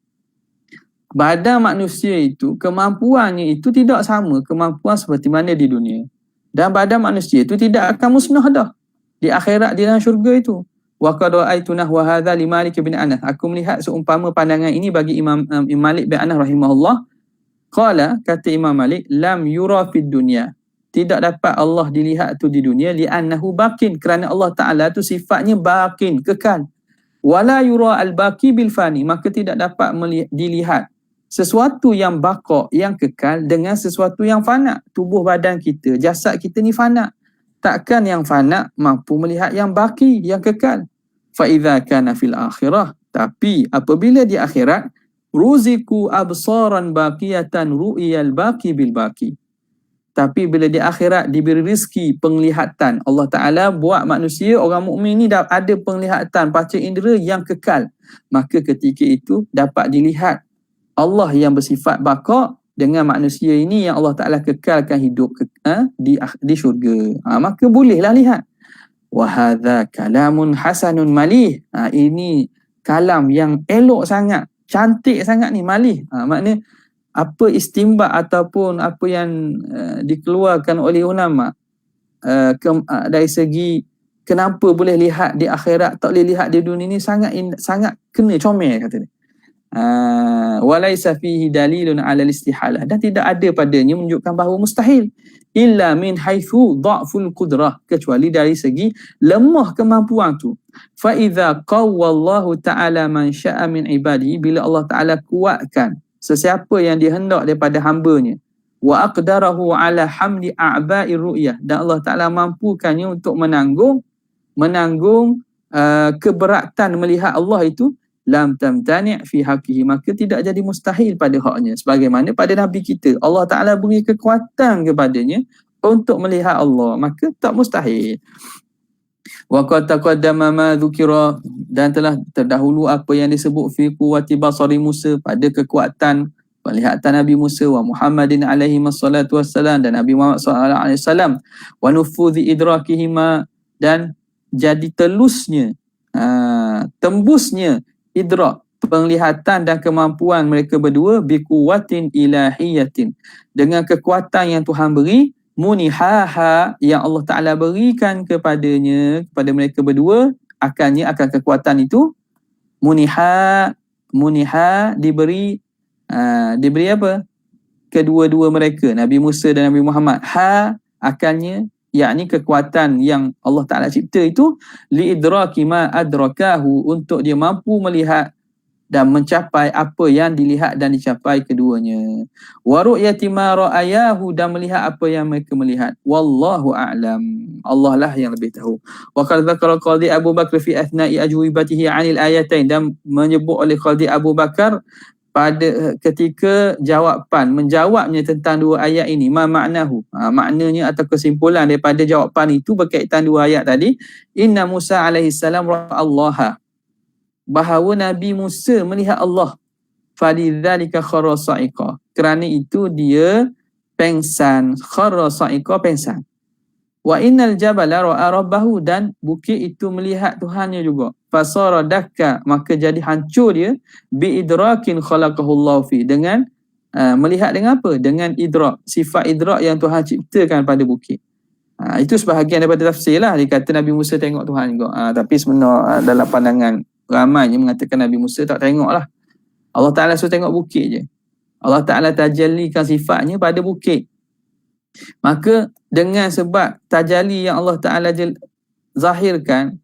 badan manusia itu kemampuannya itu tidak sama kemampuan seperti mana di dunia, dan badan manusia itu tidak akan musnah dah di akhirat, di dalam syurga itu. Wa qad ra'aitu nahwa hadza li Malik bin Anas, aku melihat seumpama pandangan ini bagi Imam Malik bin Anas rahimahullah. Qala, kata Imam Malik, lam yura fid dunya, tidak dapat Allah dilihat tu di dunia, li'annahu baqin, kerana Allah Ta'ala tu sifatnya baqin, kekal. Wala yura al-baqi bil fani, maka tidak dapat dilihat sesuatu yang baqa, yang kekal, dengan sesuatu yang fana. Tubuh badan kita, jasad kita ni fana. Takkan yang fana mampu melihat yang baqi, yang kekal. Fa idza kana fil akhirah, tapi apabila di akhirat, ruziku absaran baqiyatan ru'yal baqi bil baqi, tapi bila di akhirat diberi rezeki penglihatan, Allah Ta'ala buat manusia, orang mukmin ni dah ada penglihatan, panca indera yang kekal, maka ketika itu dapat dilihat Allah yang bersifat baqa dengan manusia ini yang Allah Ta'ala kekalkan hidup di syurga. Maka bolehlah lihat. wa hadza kalamun hasanun malih. Ini kalam yang elok sangat, cantik sangat ni, malih. Maknanya apa istimbat ataupun apa yang dikeluarkan oleh ulama dari segi kenapa boleh lihat di akhirat, tak boleh lihat di dunia ni, sangat kena comel, kata dia. Walaisa fihi dalilun ala istihalah, dan tidak ada padanya menunjukkan bahawa mustahil, illa min haitsu dha'ful qudrah, kecuali dari segi lemah kemampuan tu. Fa idza qawwallahu ta'ala man syaa min ibadihi, bila Allah Taala kuatkan sesiapa yang dihendak daripada hamba-Nya, wa aqdarahu ala hamli a'ba'i ru'yah, dan Allah Taala mampukannya untuk menanggung keberatan melihat Allah itu, lam tamtani' fi haqqihi, maka tidak jadi mustahil pada haknya. Sebagaimana pada Nabi kita, Allah Ta'ala beri kekuatan kepadanya untuk melihat Allah, maka tak mustahil. Wa qad taqaddama ma dzukira, dan telah terdahulu apa yang disebut fi quwwati basari Musa, pada kekuatan penglihatan Nabi Musa, wa Muhammadin alaihi wassalatu wassalam, dan Nabi Muhammad sallallahu alaihi wasallam, wa nufudhi idrakihima, dan jadi telusnya, tembusnya idrak, penglihatan dan kemampuan mereka berdua, biquwatin ilahiyatin, dengan kekuatan yang Tuhan beri, munihaha, yang Allah Ta'ala berikan kepada mereka berdua, akan kekuatan itu, muniha diberi apa? Kedua-dua mereka, Nabi Musa dan Nabi Muhammad, akannya, yakni kekuatan yang Allah Ta'ala cipta itu, liidraki ma adrakahu, untuk dia mampu melihat dan mencapai apa yang dilihat dan dicapai keduanya. Wa ru'yati ma ra'ayahu, dan melihat apa yang mereka melihat. Wallahu a'lam. Allah lah yang lebih tahu. Wa qad dzakara Qadhi Abu Bakar fi athna'i ajwibatihi 'anil ayatain, dan menyebut oleh Qadhi Abu Bakar pada ketika menjawabnya tentang dua ayat ini, ma maknahu, maknanya atau kesimpulan daripada jawapan itu berkaitan dua ayat tadi, inna Musa alaihi salam ra'allaha, bahawa Nabi Musa melihat Allah, falidzalika kharra sa'iqa, kerana itu dia pengsan, kharra sa'iqa, pengsan. Wa innal jabala ra'a rabbahu, dan bukit itu melihat Tuhannya juga, fasara dakka, maka jadi hancur dia, bi idrakin khalaqahullahu fi, dengan melihat dengan apa? Dengan idrak, sifat idrak yang Tuhan ciptakan pada bukit. Itu sebahagian daripada tafsir lah. Dia kata Nabi Musa tengok Tuhan juga. Tapi sebenarnya dalam pandangan ramai yang mengatakan Nabi Musa tak tengok lah. Allah Ta'ala suruh tengok bukit je. Allah Ta'ala tajallikan sifatnya pada bukit. Maka dengan sebab tajalli yang Allah Ta'ala zahirkan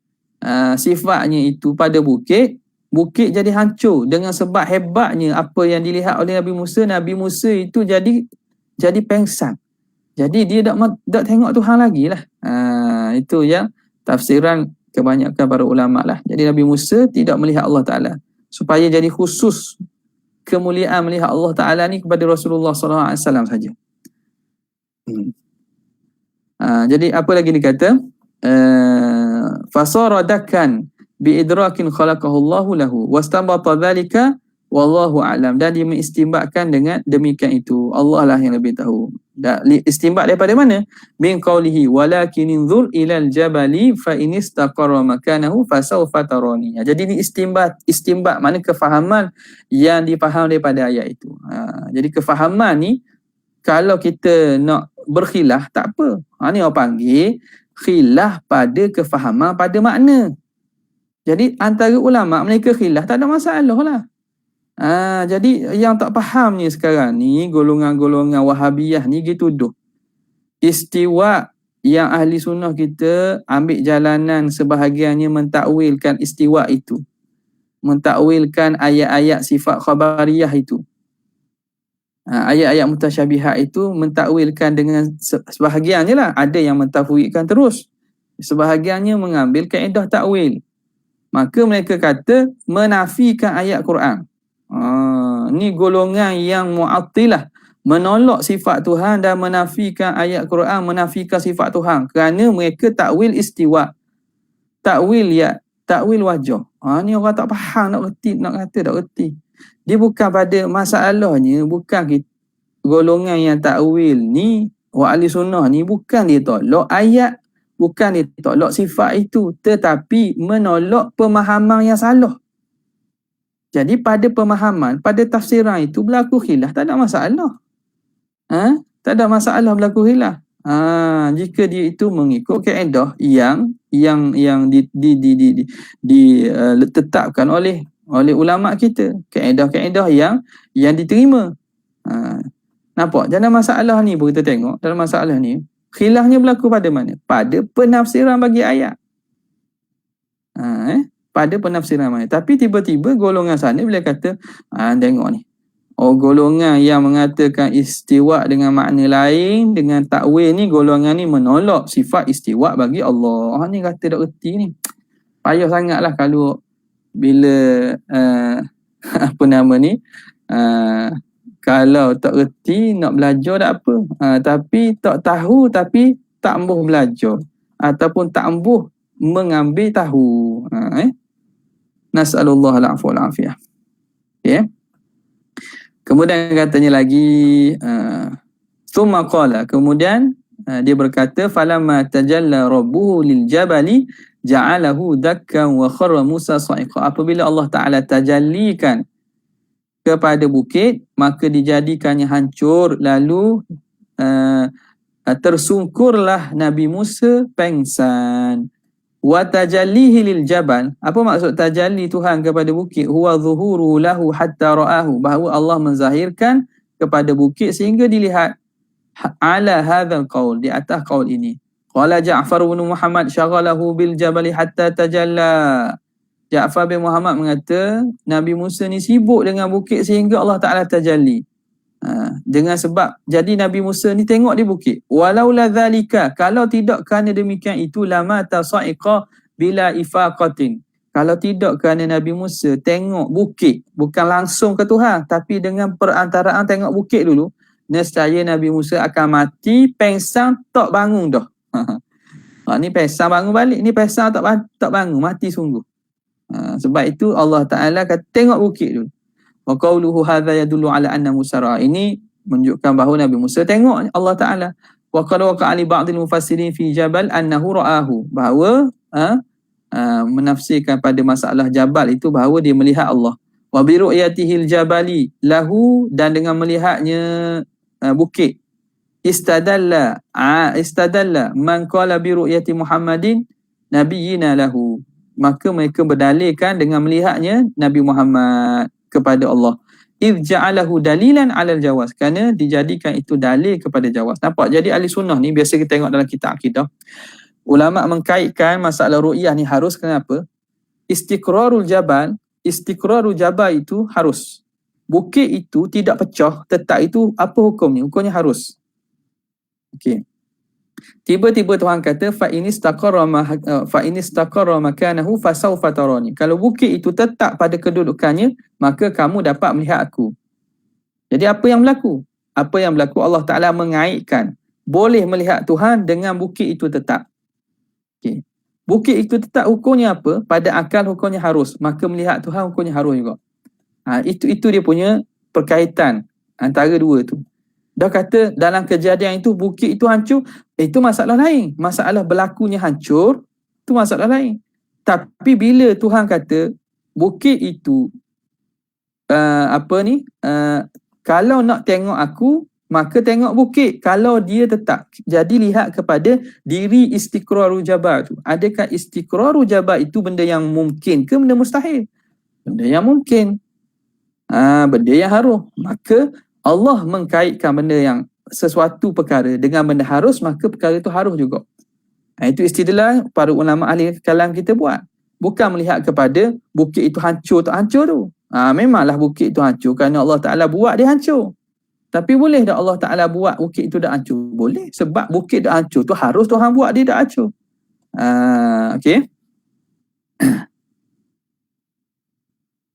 sifatnya itu pada bukit jadi hancur. Dengan sebab hebatnya apa yang dilihat oleh Nabi Musa itu jadi pengsan. Jadi dia tak tengok Tuhan lagi lah. Itu yang tafsiran kebanyakan para ulama lah. Jadi Nabi Musa tidak melihat Allah Ta'ala, supaya jadi khusus kemuliaan melihat Allah Ta'ala ni kepada Rasulullah SAW saja. Jadi apa lagi dikata? Fasara dakkan bi idrakin khalaqahu Allahu lahu wastambata dzalika wallahu a'lam, dan dia mengistimbatkan dengan demikian itu, Allah lah yang lebih tahu. Istimbat daripada mana? Min qawlihi walakin inzur ilal jabali fa in istaqarra makanahu fasawfa tarani. Jadi ini istimbat mana kefahaman yang difaham daripada ayat itu. Jadi kefahaman ni kalau kita nak berkhilaf tak apa. Ni orang panggil khilaf pada kefahaman pada makna. Jadi antara ulama mereka khilaf tak ada masalah lah. Jadi yang tak faham ni sekarang ni, golongan-golongan Wahabiyah ni gitu tuduh istiwa, yang ahli sunnah kita ambil jalanan sebahagiannya mentakwilkan istiwa itu, mentakwilkan ayat-ayat sifat khabariyah itu, ayat-ayat mutasyabihat itu mentakwilkan dengan sebahagiannya lah. Ada yang mentafwidkan terus, sebahagiannya mengambil kaedah takwil. Maka mereka kata menafikan ayat Quran. Ni golongan yang mu'attilah, menolak sifat Tuhan dan menafikan ayat Quran, menafikan sifat Tuhan, kerana mereka takwil istiwa, takwil wajah. Ni orang tak faham, nak kata tak reti. Dia bukan pada masalahnya, bukan golongan yang takwil ni, wa ahli sunnah ni, bukan dia tolak ayat bukan ditolak sifat itu, tetapi menolak pemahaman yang salah. Jadi pada pemahaman, pada tafsiran itu berlaku khilaf, tak ada masalah. Tak ada masalah berlaku khilaf. Jika dia itu mengikut kaedah yang ditetapkan oleh ulama kita, kaedah-kaedah yang diterima. Nampak? Dalam masalah ni pun kita tengok, dalam masalah ni khilafnya berlaku pada mana? Pada penafsiran bagi ayat. Pada penafsiran mana? Tapi tiba-tiba golongan sana boleh kata, tengok ni. Golongan yang mengatakan istiwa dengan makna lain, dengan takwil ni, golongan ni menolak sifat istiwa bagi Allah. Ni kata tak erti ni. Payah sangatlah kalau bila apa nama ni, kalau tak erti nak belajar tak apa. Tapi tak tahu, tapi tak ambuh belajar. Ataupun tak ambuh mengambil tahu. Nas'alullah al-afwa wal-afiyah. Okay. Kemudian katanya lagi, thumma qala, kemudian dia berkata, falamma tajalla rabbuhu lil jabali ja'alahu dakkan wa kharra Musa sa'iqa. Apabila Allah Ta'ala tajallikan kepada bukit, maka dijadikannya hancur, lalu tersungkurlah Nabi Musa pengsan. Wa tajallihi lil jabal, apa maksud tajalli Tuhan kepada bukit? Huwa zuhuru lahu hatta ra'ahu, bahawa Allah menzahirkan kepada bukit sehingga dilihat. Ala hadzal qaul, di atas qaul ini. Qala Ja'far bin Muhammad syaghalahu bil jabali hatta tajalla. Ja'far bin Muhammad mengata Nabi Musa ni sibuk dengan bukit sehingga Allah Ta'ala tajalli. Dengan sebab jadi Nabi Musa ni tengok di bukit. Walaula dzalika, kalau tidak kerana demikian itu, lama tasa'iqa bila ifaqatin. Kalau tidak kerana Nabi Musa tengok bukit, bukan langsung ke Tuhan, tapi dengan perantaraan tengok bukit dulu, nescaya Nabi Musa akan mati pengsan tak bangun dah. Ni pengsan bangun balik, ni pengsan tak bangun, mati sungguh. Sebab itu Allah Ta'ala kata tengok bukit dulu. Wa qawluhu hadza yadullu ala anna Musa ra'a, ini menunjukkan bahawa Nabi Musa tengok Allah Ta'ala. Wa qad waqa'a li ba'dil mufassirin fi jabal annahu ra'ahu, bahawa menafsirkan pada masalah jabal itu bahawa dia melihat Allah. Wa bi ru'yatihil jabali lahu, dan dengan melihatnya bukit. Istadalla man qala bi ru'yati Muhammadin nabiyina lahu, maka mereka berdalilkan dengan melihatnya Nabi Muhammad kepada Allah. Idh ja'alahu dalilan 'alal jawaz, kerana dijadikan itu dalil kepada jawaz. Nampak? Jadi ahli sunnah ni biasa kita tengok dalam kitab akidah, ulama mengkaitkan masalah ru'yah ni harus. Kenapa? Istiqrarul jabal itu harus. Bukit itu tidak pecah, tetap itu apa hukumnya? Hukumnya harus. Okey. Tiba-tiba Tuhan kata fa in istaqarra makanahu fasawfa tarani. Kalau bukit itu tetap pada kedudukannya, maka kamu dapat melihat aku. Jadi apa yang berlaku? Allah Ta'ala mengaitkan boleh melihat Tuhan dengan bukit itu tetap. Okay. Bukit itu tetap hukumnya apa? Pada akal hukumnya harus. Maka melihat Tuhan hukumnya harus juga. Itu dia punya perkaitan antara dua tu. Dah kata dalam kejadian itu bukit itu hancur, itu masalah lain. Masalah berlakunya hancur, itu masalah lain. Tapi bila Tuhan kata bukit itu kalau nak tengok aku, maka tengok bukit. Kalau dia tetap, jadi lihat kepada diri istiqrarul jabal tu. Adakah istiqrarul jabal itu benda yang mungkin ke benda mustahil? Benda yang mungkin. Benda yang harus. Maka Allah mengkaitkan benda yang sesuatu perkara dengan benda harus, maka perkara itu harus juga. Itu istidlal para ulama ahli kalam kita buat. Bukan melihat kepada bukit itu hancur tak hancur tu. Memanglah bukit itu hancur kerana Allah Ta'ala buat dia hancur. Tapi boleh tak Allah Ta'ala buat bukit itu dah hancur? Boleh. Sebab bukit dah hancur tu harus Tuhan buat dia dah hancur. Okey.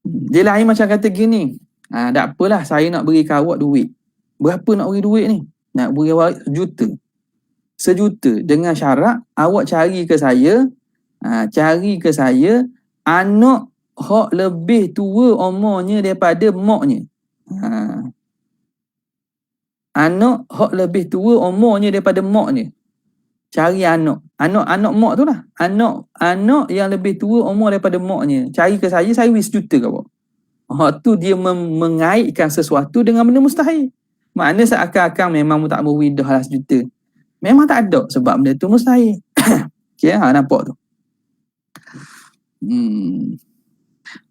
Dia lain macam kata gini. Tak apalah, saya nak beri awak duit. Berapa nak beri duit ni? Nak beri awak sejuta. Dengan syarat awak cari ke saya anak hak lebih tua umurnya daripada maknya. Anak hak lebih tua umurnya daripada maknya. cari anak mak tu lah, anak yang lebih tua umur daripada maknya, cari ke saya wis juta ke apa. Tu dia mengaitkan sesuatu dengan benda mustahil. Makna seakan-akan memang mu tak berwidah lah sejuta, memang tak ada sebab benda tu mustahil. Okay, nampak tu.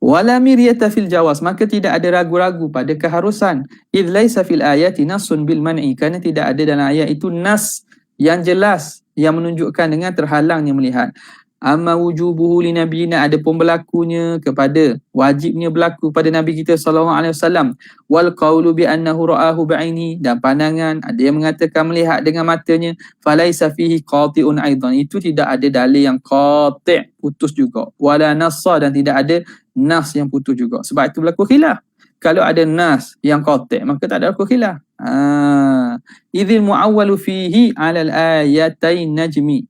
Wala miryata fil jawaz, maka tidak ada ragu-ragu pada keharusan. Idh laisa fil ayati nasun bil man'i, kerana tidak ada dalam ayat itu nas yang jelas yang menunjukkan dengan terhalangnya melihat. Amma wujubuhu li nabiyina, ada pun berlakunya kepada wajibnya berlaku pada Nabi kita sallallahu alaihi wasallam. Wal qawlu bi annahu ra'ahu bi'aini, dan pandangan ada yang mengatakan melihat dengan matanya. Falaisa fihi qati'un aidan, itu tidak ada dalil yang qati', putus juga. Wala nassa, dan tidak ada nas yang putus juga. Sebab itu berlaku khilaf. Kalau ada nas yang qati', maka tak ada berlaku khilaf. Idzil mu'awwalu fihi 'alal ayatain najmi.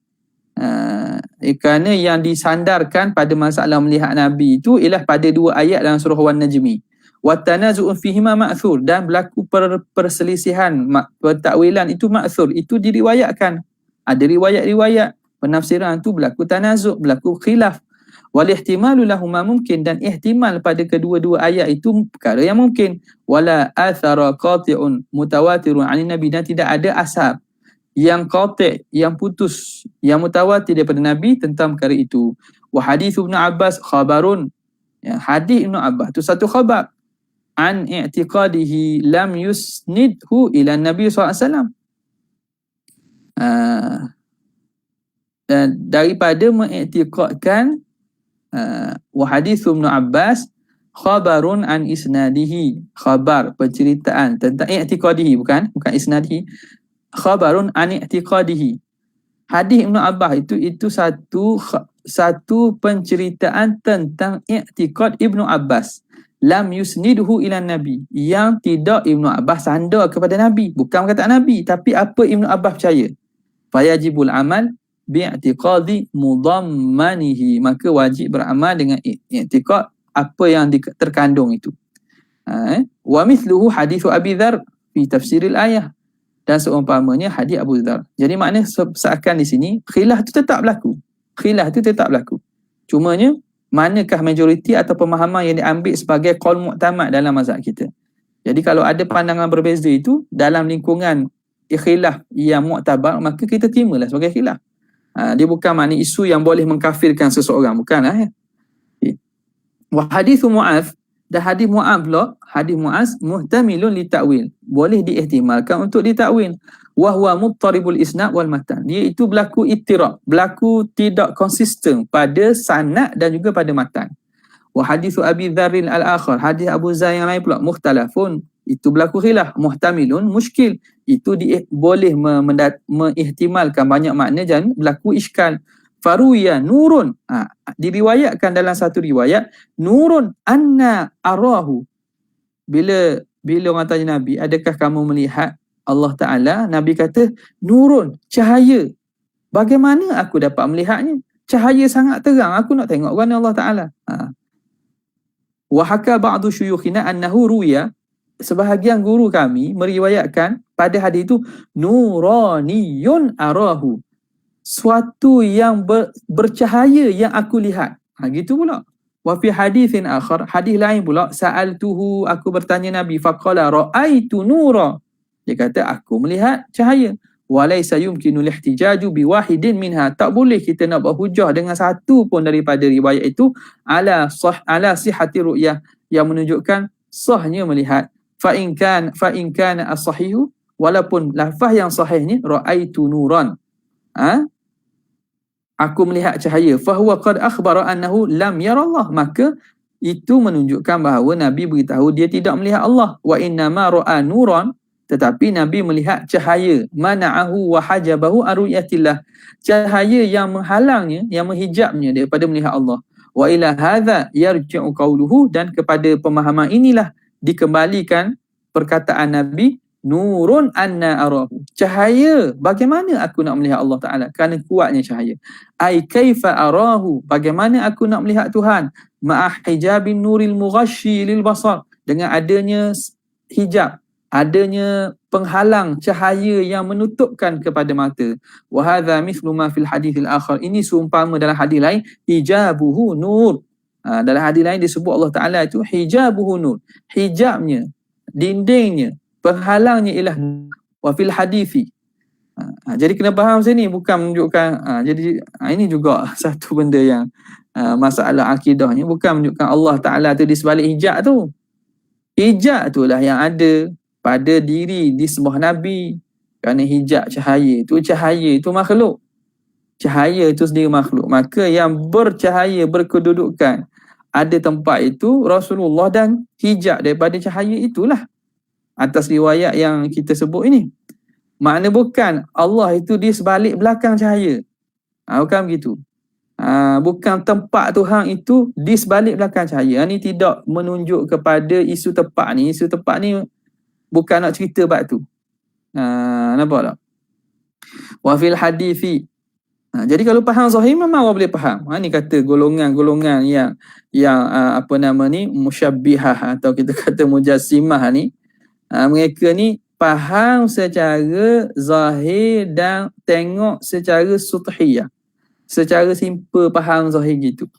Kerana yang disandarkan pada masalah melihat Nabi itu ialah pada dua ayat dalam surah Wan-Najmi. Wa tanazu'un fihima ma'thur, dan berlaku perselisihan pentakwilan itu ma'thur, itu diriwayatkan. Ada riwayat-riwayat penafsiran itu berlaku tanazu', berlaku khilaf. Wal ihtimalu lahuma mungkin, dan ihtimal pada kedua-dua ayat itu perkara yang mungkin. Wala athara qati'un mutawatirun 'ani nabi, dan tidak ada asar yang qati', yang putus, yang mutawatir daripada Nabi tentang perkara itu. Wa hadis Ibnu Abbas khabarun, ya, hadis Ibnu Abbas itu satu khabar an i'tiqadihi lam yusnidhu ila Nabi SAW. Dan daripada mengiktiqadkan wa hadis Ibnu Abbas khabarun an isnadihi, khabar penceritaan tentang i'tiqadihi, bukan isnadihi, khabarun an i'tiqadihi. Hadis Ibnu Abbas itu satu penceritaan tentang i'tiqad Ibnu Abbas. Lam yusnidhu ila Nabi, yang tidak Ibnu Abbas sandar kepada Nabi, bukan perkataan Nabi, tapi apa Ibnu Abbas percaya. Fayajibul amal bi'tiqadi mudammanihi, maka wajib beramal dengan i'tiqad apa yang terkandung itu. Wa mithluhu hadithu Abi Dzar fi tafsiril ayah, dan seumpamanya hadis Abu Dzar. Jadi maknanya seakan di sini khilaf itu tetap berlaku. Cumanya manakah majoriti atau pemahaman yang diambil sebagai qaul mu'tamad dalam mazhab kita. Jadi kalau ada pandangan berbeza itu dalam lingkungan khilaf yang mu'tabar, maka kita terimalah sebagai khilaf. Dia bukan makna isu yang boleh mengkafirkan seseorang, bukanlah ya. Wa hadithu Mu'adz, dan hadis Mu'adz muhtamilun li ta'wil, boleh diihtimalkan untuk ditakwil. Wa huwa muttaribul isnad wal matan, dia itu berlaku ittirab, berlaku tidak konsisten pada sanad dan juga pada matan. Wa hadithu Abi Dzar al-akhar, hadis Abu Dzar yang lain pula mukhtalafun, itu berlaku khilaf. Muhtamilun muskil, itu boleh mengihtimalkan banyak makna dan berlaku iskal. Faruya nurun, diriwayatkan dalam satu riwayat nurun anna arahu, bila orang tanya Nabi, adakah kamu melihat Allah Ta'ala? Nabi kata nurun, cahaya. Bagaimana aku dapat melihatnya? Cahaya sangat terang, aku nak tengok kan Allah Ta'ala. Wa haka ba'du syuyukhina annahu ruya, sebahagian guru kami meriwayatkan pada hadis itu nuraniyun arahu, suatu yang bercahaya yang aku lihat. Gitu pula. Wa fi haditsin akhar, hadis lain pula, sa'altuhu, aku bertanya Nabi, faqala ra'aitu nura, dia kata aku melihat cahaya. Wa laysa yumkinu lihtijaju biwahidin minha, tak boleh kita nak berhujah dengan satu pun daripada riwayat itu ala sihhati ru'yah, yang menunjukkan sahnya melihat. Fa in kana as-sahihu, walaupun lafaz yang sahihnya ra'aitu nuran, aku melihat cahaya, fahuwa qad akhbara annahu lam yara Allah, maka itu menunjukkan bahawa Nabi beritahu dia tidak melihat Allah. Wa inna ma ra'a nuran, tetapi Nabi melihat cahaya, mana'ahu wa hajabahu aruyatillah, cahaya yang menghalangnya, yang menghijabnya daripada melihat Allah. Wa ila hadza yarji'u qawluhu, dan kepada pemahaman inilah dikembalikan perkataan Nabi, nurun anna arahu, cahaya, bagaimana aku nak melihat Allah Ta'ala, kerana kuatnya cahaya. Ai kaifa arahu, bagaimana aku nak melihat Tuhan, ma'ah hijabin nuril mughashyi lil basar, dengan adanya hijab adanya penghalang cahaya yang menutupkan kepada mata. Wa hadza mithlu ma fil hadithil akhar, ini seumpama dalam hadis lain, hijabuhu nur. Dalam hadis lain disebut Allah Taala itu hijabuhu nur, hijabnya, dindingnya, penghalangnya ialah wa fil hadithi. Jadi kena faham sini, bukan menunjukkan jadi ini juga satu benda yang masalah akidahnya, bukan menunjukkan Allah Taala tu di sebalik hijab tu. Hijab itulah yang ada pada diri di sebuah Nabi. Kerana hijab cahaya itu makhluk. Cahaya itu sendiri makhluk. Maka yang bercahaya, berkedudukan ada tempat itu Rasulullah, dan hijab daripada cahaya itulah atas riwayat yang kita sebut ini. Makna bukan Allah itu di sebalik belakang cahaya. Bukan begitu. Bukan tempat Tuhan itu di sebalik belakang cahaya. Ini tidak menunjuk kepada isu tepat ni. Isu tepat ni bukan nak cerita bab tu. Nampak tak? Wa fil hadithi. Jadi kalau faham zahir memang orang boleh faham. Ni kata golongan-golongan yang apa nama ni, musyabbihah atau kita kata mujassimah ni. Mereka ni faham secara zahir dan tengok secara suthiyah. Secara simple faham zahir gitu.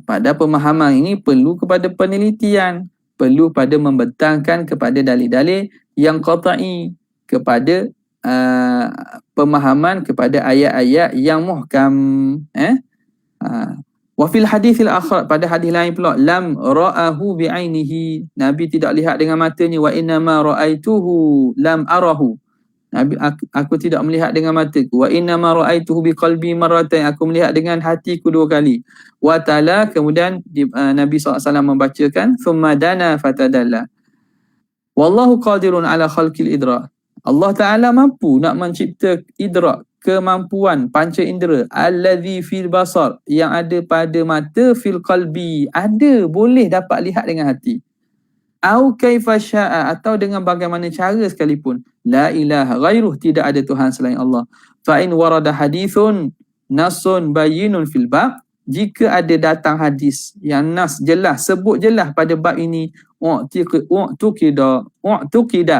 Pada pemahaman ini perlu kepada penelitian, perlu pada membentangkan kepada dalil-dalil yang qat'i, kepada pemahaman kepada ayat-ayat yang muhkam. Wa fil hadithil akhar, pada hadis lain pula, lam ra'ahu bi'ainihi, Nabi tidak lihat dengan matanya. Wa inna ma ra'aituhu lam arahu, Nabi, aku tidak melihat dengan mataku. Wa inna ma ra'aituhu biqalbi marratain, aku melihat dengan hatiku 2 kali. Wa ta'ala, kemudian Nabi SAW membacakan thumma dana fatadalla. Wallahu qadirun ala khalqil idrak. Allah Ta'ala mampu nak mencipta idrak, kemampuan panca indera, allazi fil basar, yang ada pada mata, fil qalbi, ada, boleh dapat lihat dengan hati. Au kaifa syaa, atau dengan bagaimana cara sekalipun. La ilaha ghairuh, tidak ada Tuhan selain Allah. Fa in warada hadithun nasun bayyinun fil bab, jika ada datang hadis yang nas jelas, sebut jelas pada bab ini, u'tuqida,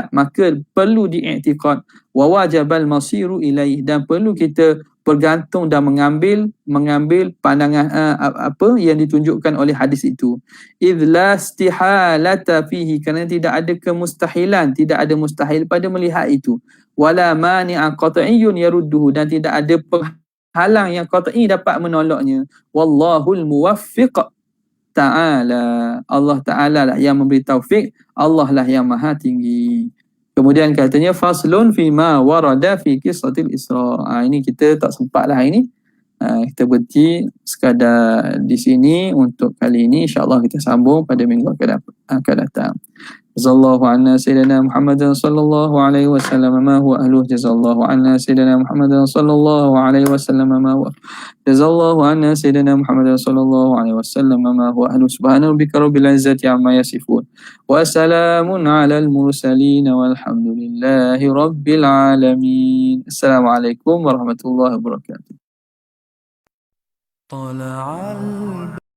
maka perlu diiktikad, wa wajabal masiru ilaih, dan perlu kita bergantung dan mengambil pandangan apa yang ditunjukkan oleh hadis itu. Idz la istihalata fihi, kerana tidak ada kemustahilan, tidak ada mustahil pada melihat itu. Wala mani'a qat'iyyun yarudduhu, dan tidak ada penghalang yang qat'i dapat menolaknya. Wallahul muwaffiq ta'ala, Allah Ta'ala lah yang memberi taufik, Allah lah yang maha tinggi. Kemudian katanya faslun fima warada fi qissatil Isra. Ini kita tak sempat lah ini. Kita berhenti sekadar di sini untuk kali ini. InsyaAllah kita sambung pada minggu akan datang. Jazallahu anna sayyidina Muhammadan sallallahu alaihi wasallam ma huwa ahluh. Jazallahu anna sayyidina Muhammadan sallallahu alaihi wasallam ma huwa. Jazallahu anna sayyidina Muhammadan sallallahu alaihi wasallam ma huwa ahluh. Subhana rabbika rabbil izzati amma yasifun. Wa salamun alal mursalin walhamdulillahi rabbil alamin. Assalamualaikum warahmatullahi wabarakatuh.